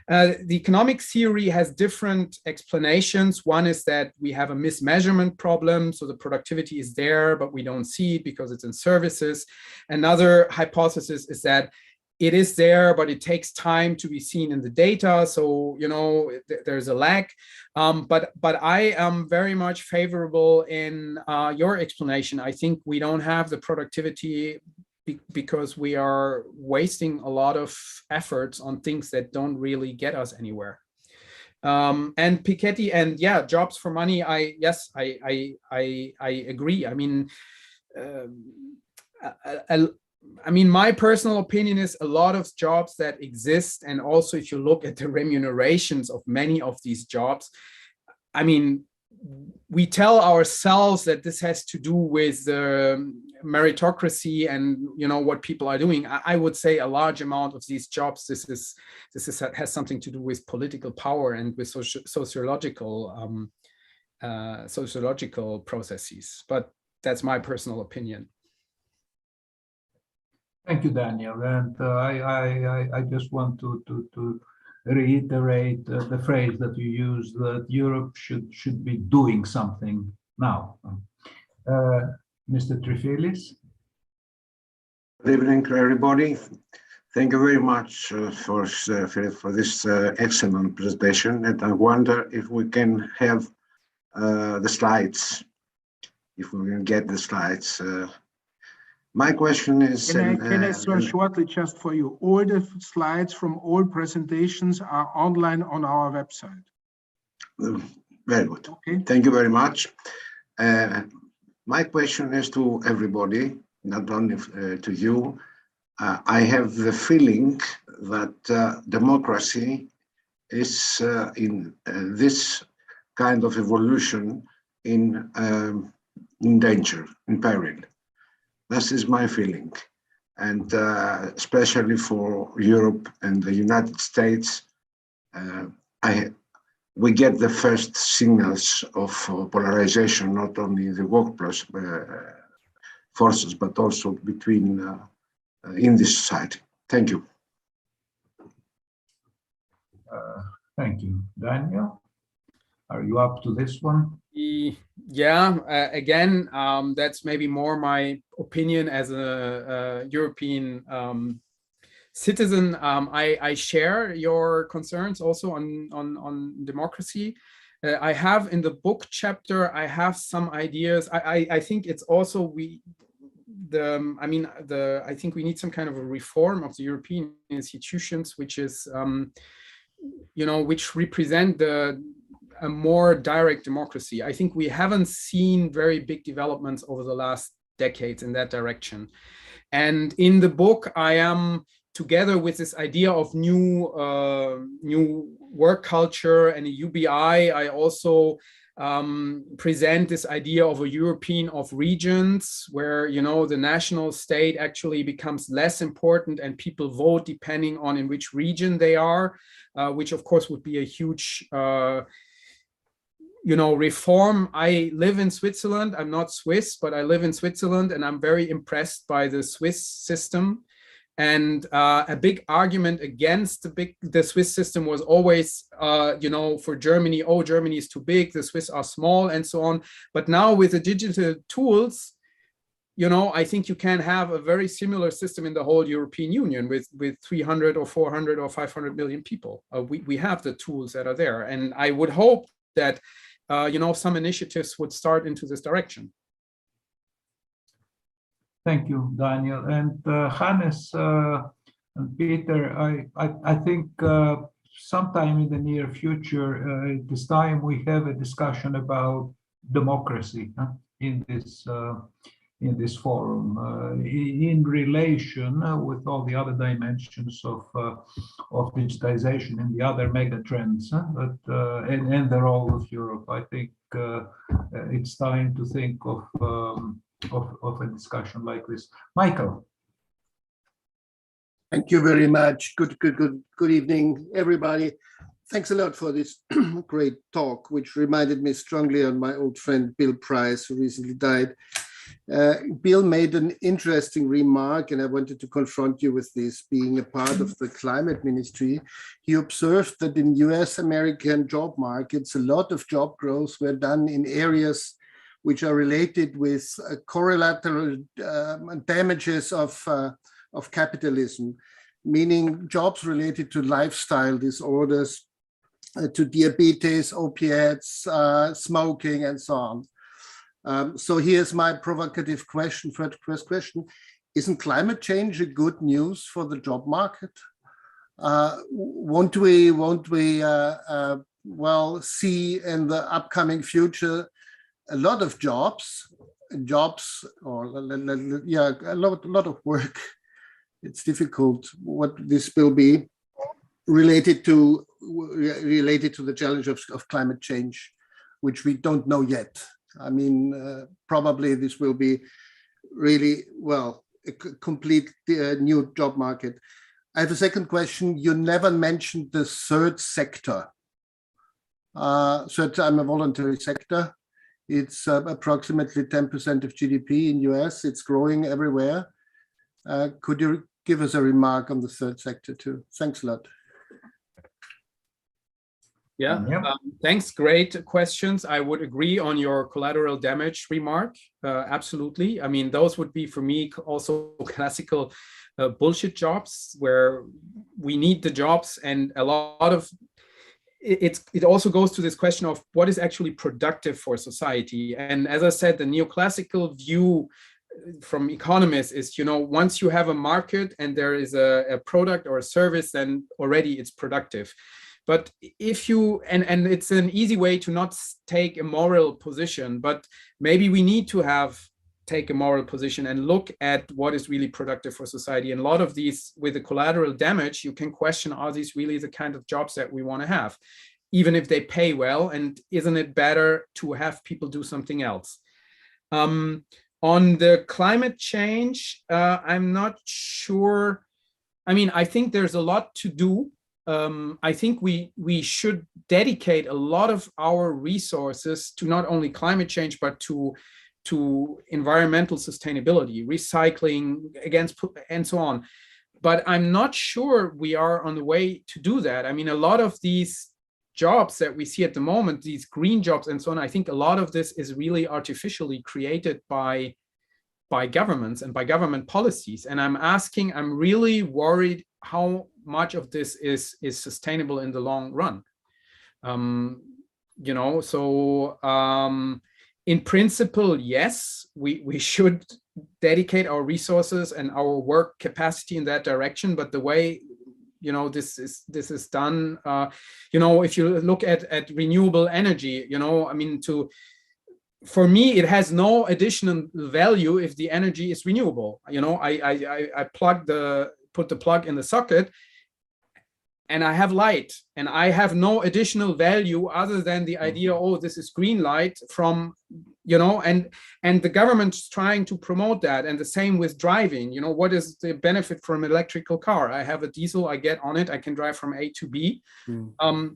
The economic theory has different explanations. One is that we have a mismeasurement problem. So the productivity is there, but we don't see it because it's in services. Another hypothesis is that it is there, but it takes time to be seen in the data. So, there's a lag. But I am very much favorable in your explanation. I think we don't have the productivity because we are wasting a lot of efforts on things that don't really get us anywhere. And Piketty, and jobs for money. I agree. I mean, my personal opinion is a lot of jobs that exist, and also if you look at the remunerations of many of these jobs, I mean, we tell ourselves that this has to do with meritocracy and what people are doing. I would say a large amount of these jobs, this has something to do with political power and with sociological processes. But that's my personal opinion. Thank you, Daniel. And I just want to reiterate the phrase that you used, that Europe should be doing something now. Mr. Trifilis. Good evening to everybody. Thank you very much for this excellent presentation. And I wonder if we can have the slides, if we can get the slides. My question is... Can I search shortly just for you? All the slides from all presentations are online on our website. Very good. Okay. Thank you very much. My question is to everybody, not only to you. I have the feeling that democracy is in this kind of evolution in danger, in peril. This is my feeling. And especially for Europe and the United States, we get the first signals of polarization, not only in the workplace forces, but also between in this society. Thank you. Thank you. Daniel, are you up to this one? Yeah, again, that's maybe more my opinion as a European citizen. I share your concerns also on democracy. I have in the book chapter, I have some ideas. I think it's also I think we need some kind of a reform of the European institutions, which is, which represent a more direct democracy. I think we haven't seen very big developments over the last decades in that direction. And in the book, I am together with this idea of new work culture and a UBI. I also present this idea of a European of regions where, the national state actually becomes less important and people vote depending on in which region they are, which of course would be a huge reform. I live in Switzerland. I'm not Swiss, but I live in Switzerland, and I'm very impressed by the Swiss system. And a big argument against the Swiss system was always, for Germany, oh, Germany is too big, the Swiss are small, and so on. But now with the digital tools, I think you can have a very similar system in the whole European Union with 300 or 400 or 500 million people. We have the tools that are there. And I would hope that, some initiatives would start into this direction. Thank you, Daniel. And Hannes and Peter, I think sometime in the near future, at this time, we have a discussion about democracy in this forum, in relation with all the other dimensions of digitization and the other mega trends, and the role of Europe. I think it's time to think of a discussion like this. Michael. Thank you very much. Good evening, everybody. Thanks a lot for this great talk, which reminded me strongly on my old friend Bill Price, who recently died. Bill made an interesting remark, and I wanted to confront you with this. Being a part of the climate ministry, he observed that in US American job markets, a lot of job growth were done in areas which are related with correlateral damages of capitalism, meaning jobs related to lifestyle disorders, to diabetes, opiates, smoking, and so on. So here's my provocative question. First question: isn't climate change a good news for the job market? Won't we see in the upcoming future a lot of jobs, or a lot of work? It's difficult what this will be related to the challenge of climate change, which we don't know yet. I mean, probably this will be really, a complete new job market. I have a second question. You never mentioned the third sector. I'm a voluntary sector. It's approximately 10% of GDP in US. It's growing everywhere. Could you give us a remark on the third sector too? Thanks a lot. Yeah, Yeah. thanks. Great questions. I would agree on your collateral damage remark. Absolutely. I mean, those would be for me also classical bullshit jobs where we need the jobs, and a lot of it also goes to this question of what is actually productive for society. And as I said, the neoclassical view from economists is, you know, once you have a market and there is a product or a service, then already it's productive. But if you, and it's an easy way to not take a moral position, but maybe we need to take a moral position and look at what is really productive for society. And a lot of these, with the collateral damage, you can question, are these really the kind of jobs that we want to have, even if they pay well? And isn't it better to have people do something else? On the climate change, I'm not sure. I mean, I think there's a lot to do. I think we should dedicate a lot of our resources to not only climate change, but to environmental sustainability, recycling, and so on. But I'm not sure we are on the way to do that. I mean, a lot of these jobs that we see at the moment, these green jobs and so on, I think a lot of this is really artificially created by governments and by government policies. And I'm really worried how much of this is sustainable in the long run. You know, so in principle, yes, we should dedicate our resources and our work capacity in that direction. But the way, you know, this is done, you know, if you look at renewable energy, you know, I mean, for me, it has no additional value if the energy is renewable. You know, I put the plug in the socket and I have light, and I have no additional value other than the idea, oh, this is green light from, you know, and the government's trying to promote that. And the same with driving, you know, what is the benefit from an electrical car? I have a diesel, I get on it, I can drive from A to B,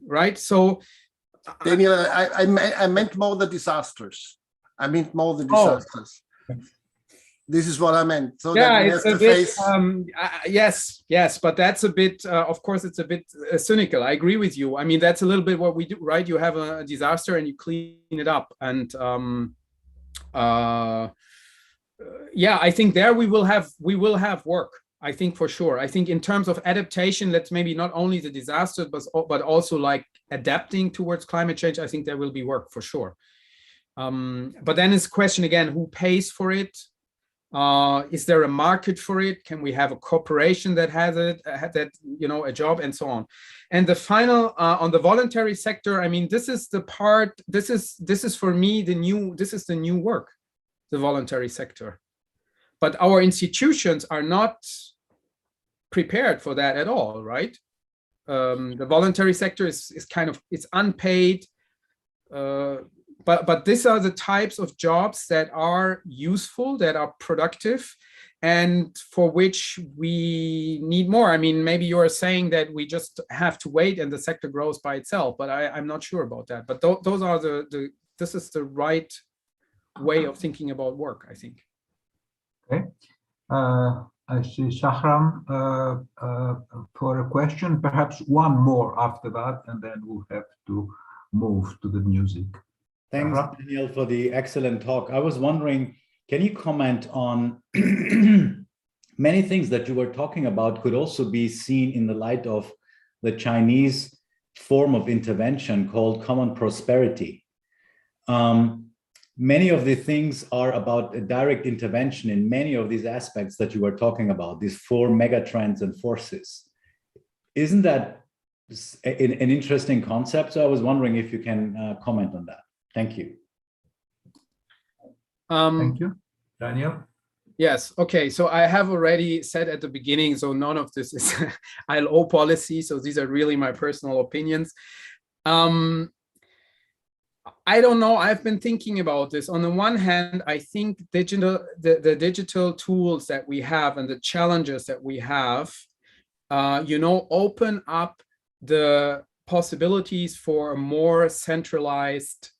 right? So Daniel, I meant more the disasters. I meant more the disasters. This is what I meant. So yeah, that it's a bit, yes, but that's a bit, of course, it's a bit cynical. I agree with you. I mean, that's a little bit what we do, right? You have a disaster and you clean it up. And yeah, I think there we will have work. I think for sure. I think in terms of adaptation, let's maybe not only the disaster, but also like adapting towards climate change. I think there will be work for sure. But then it's a question again, who pays for it? Is there a market for it? Can we have a corporation that has it, you know, a job, and so on? And the final on the voluntary sector, I mean, this is the part. This is for me the new work, the voluntary sector. But our institutions are not prepared for that at all, right? The voluntary sector is kind of, it's unpaid. But these are the types of jobs that are useful, that are productive, and for which we need more. I mean, maybe you are saying that we just have to wait and the sector grows by itself, but I'm not sure about that. But those are this is the right way of thinking about work, I think. Okay. I see Shahram for a question, perhaps one more after that, and then we'll have to move to the music. Thanks, Daniel, for the excellent talk. I was wondering, can you comment on many things that you were talking about could also be seen in the light of the Chinese form of intervention called common prosperity. Many of the things are about a direct intervention in many of these aspects that you were talking about, these 4 megatrends and forces. Isn't that an interesting concept? So I was wondering if you can comment on that. Thank you. Thank you. Daniel? Yes. Okay. So I have already said at the beginning, so none of this is ILO policy. So these are really my personal opinions. I don't know. I've been thinking about this. On the one hand, I think the digital tools that we have and the challenges that we have, you know, open up the possibilities for a more centralized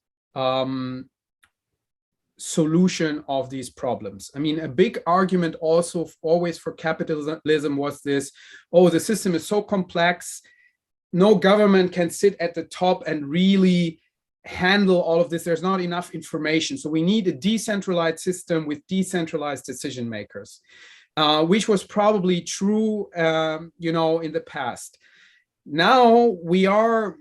solution of these problems. I mean, a big argument also always for capitalism was this, oh, the system is so complex, no government can sit at the top and really handle all of this. There's not enough information. So we need a decentralized system with decentralized decision makers, which was probably true, you know, in the past. Now we are,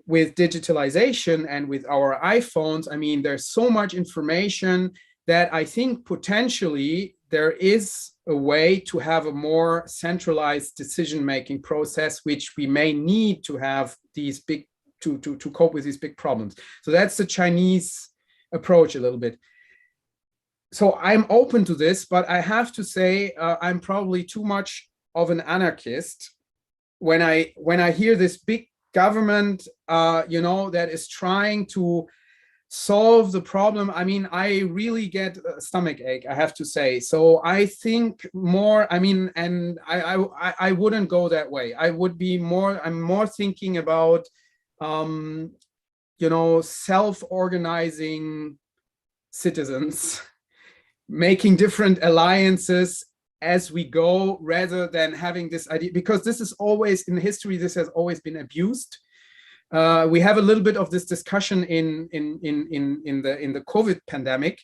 with digitalization and with our iPhones, I mean, there's so much information that I think potentially there is a way to have a more centralized decision-making process, which we may need to have these big, to cope with these big problems. So that's the Chinese approach a little bit. So I'm open to this, but I have to say I'm probably too much of an anarchist when I hear this big government, you know, that is trying to solve the problem. I mean, I really get a stomach ache, I have to say. So I think more, I mean, and I wouldn't go that way. I would be more, I'm more thinking about, you know, self-organizing citizens, making different alliances as we go, rather than having this idea, because this is always, in history, this has always been abused. We have a little bit of this discussion in the COVID pandemic.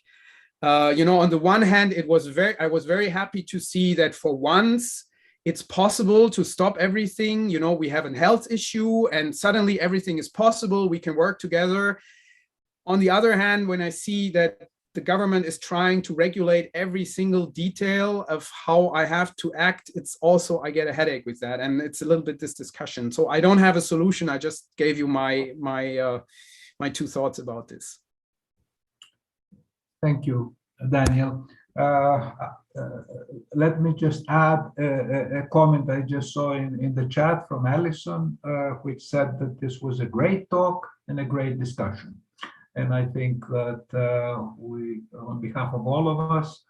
You know, on the one hand, I was very happy to see that for once it's possible to stop everything. You know, we have a health issue and suddenly everything is possible. We can work together. On the other hand, when I see that the government is trying to regulate every single detail of how I have to act, it's also, I get a headache with that. And it's a little bit this discussion. So I don't have a solution. I just gave you my two thoughts about this. Thank you, Daniel. Let me just add a comment I just saw in the chat from Alison, which said that this was a great talk and a great discussion. And I think that we, on behalf of all of us,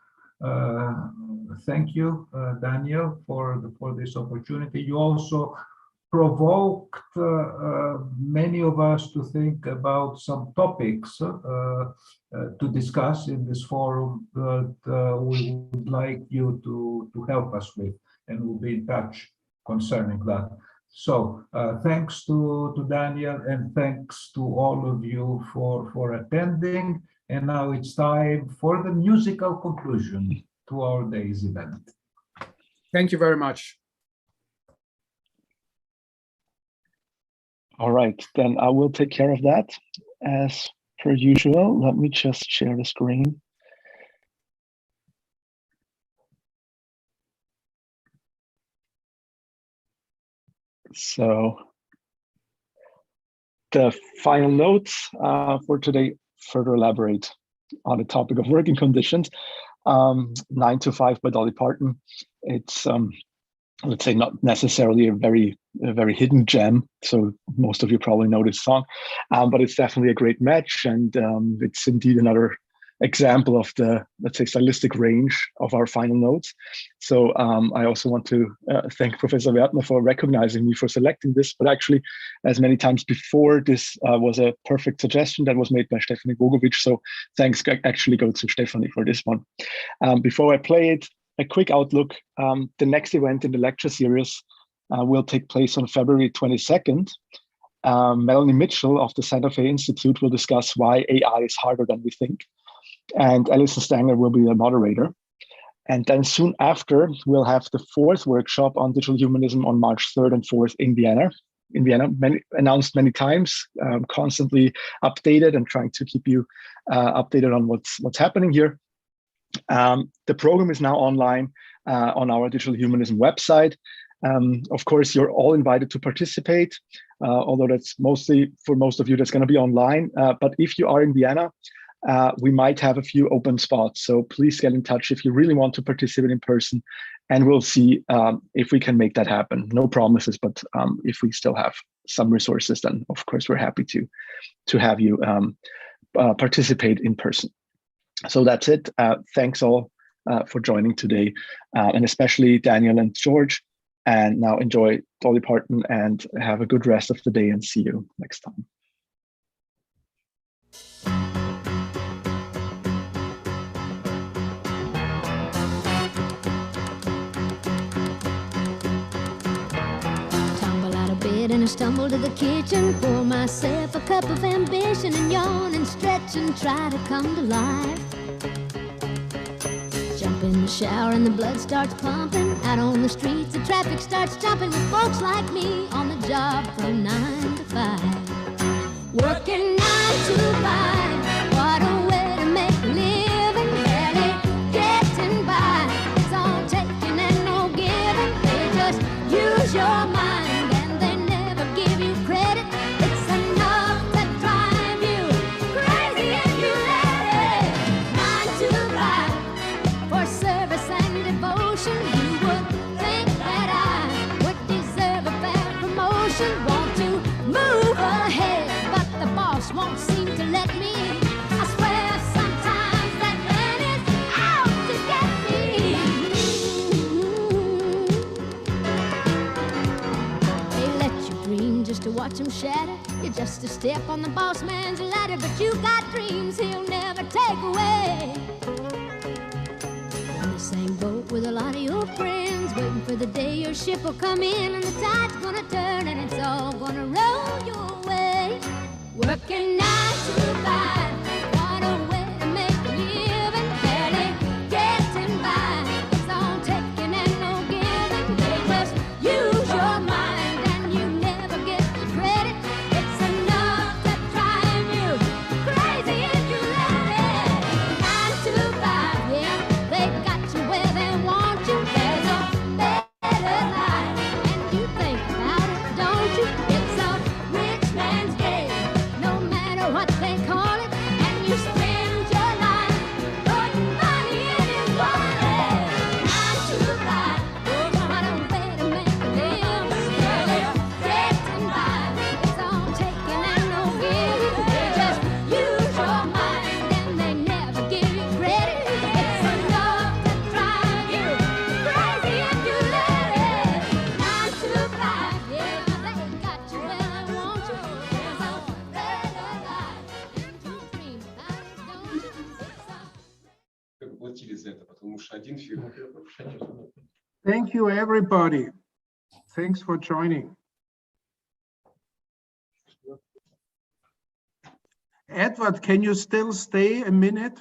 thank you, Daniel, for this opportunity. You also provoked many of us to think about some topics to discuss in this forum that we would like you to help us with, and we'll be in touch concerning that. So thanks to Daniel, and thanks to all of you for attending. And now it's time for the musical conclusion to our day's event. Thank you very much. All right, then I will take care of that as per usual. Let me just share the screen. So the final notes for today further elaborate on the topic of working conditions. 9 to 5 by Dolly Parton. It's let's say not necessarily a very hidden gem, so most of you probably know this song, but it's definitely a great match, and it's indeed another example of the, let's say, stylistic range of our final notes. So I also want to thank Professor Wertner for recognizing me for selecting this, but actually, as many times before, this was a perfect suggestion that was made by Stefanie Bogovic, so thanks actually go to Stefanie for this one. Before I play it, a quick outlook. The next event in the lecture series will take place on February 22nd. Melanie Mitchell of the Santa Fe Institute will discuss why AI is harder than we think. And Alison Stanger will be the moderator. And then soon after, we'll have the 4th workshop on digital humanism on March 3rd and 4th in Vienna. Announced many times, constantly updated, and trying to keep you updated on what's happening here. The program is now online on our Digital Humanism website. Of course, you're all invited to participate, although that's mostly, for most of you, that's going to be online. But if you are in Vienna, we might have a few open spots. So please get in touch if you really want to participate in person, and we'll see if we can make that happen. No promises, but if we still have some resources, then of course we're happy to have you participate in person. So that's it. Thanks all for joining today, and especially Daniel and George. And now enjoy Dolly Parton and have a good rest of the day, and see you next time. Tumble out of bed. get in a stumble to the kitchen, pour myself a cup of ambition and yawn and stretch and try to come to life. Jump in the shower and the blood starts pumping. Out on the streets, the traffic starts jumping with folks like me on the job from 9 to 5. Working 9 to 5, what a way to make a living. Barely getting by, it's all taking and no giving. They just use your mind and they never give you credit. It's enough to drive you crazy if you let it. 9 to 5 for service and devotion. You would think that I would deserve a fair promotion. Want to move ahead, but the boss won't seem to let me. I swear sometimes that man is out to get me. They let you dream just to watch him shatter. You're just a step on the boss man's ladder, but you got dreams he'll never take away. On the same boat with a lot of your friends, waiting for the day your ship will come in and the tide's gonna turn and it's all gonna roll your way. Working 9 to 5, what a way to make a living. Barely getting by, it's all taking and no giving. They just use your mind and you never get the credit. It's enough to drive you crazy if you let it. 9 to 5, yeah, they got you where they want you. There's a better life, and you think about it, don't you? It's a rich man's game, no matter what they call it, and you spend your life putting money in his wallet. 9 to 5, oh, what a way to make a living. Barely getting by, it's all taking and no giving. They just use your mind and they never give you credit. It's enough to drive you crazy if you let it. 9 to 5, yeah, they got you where they want you. There's a better life, and you dream about it, don't you? Thank you, everybody. Thanks for joining. Edward, can you still stay a minute?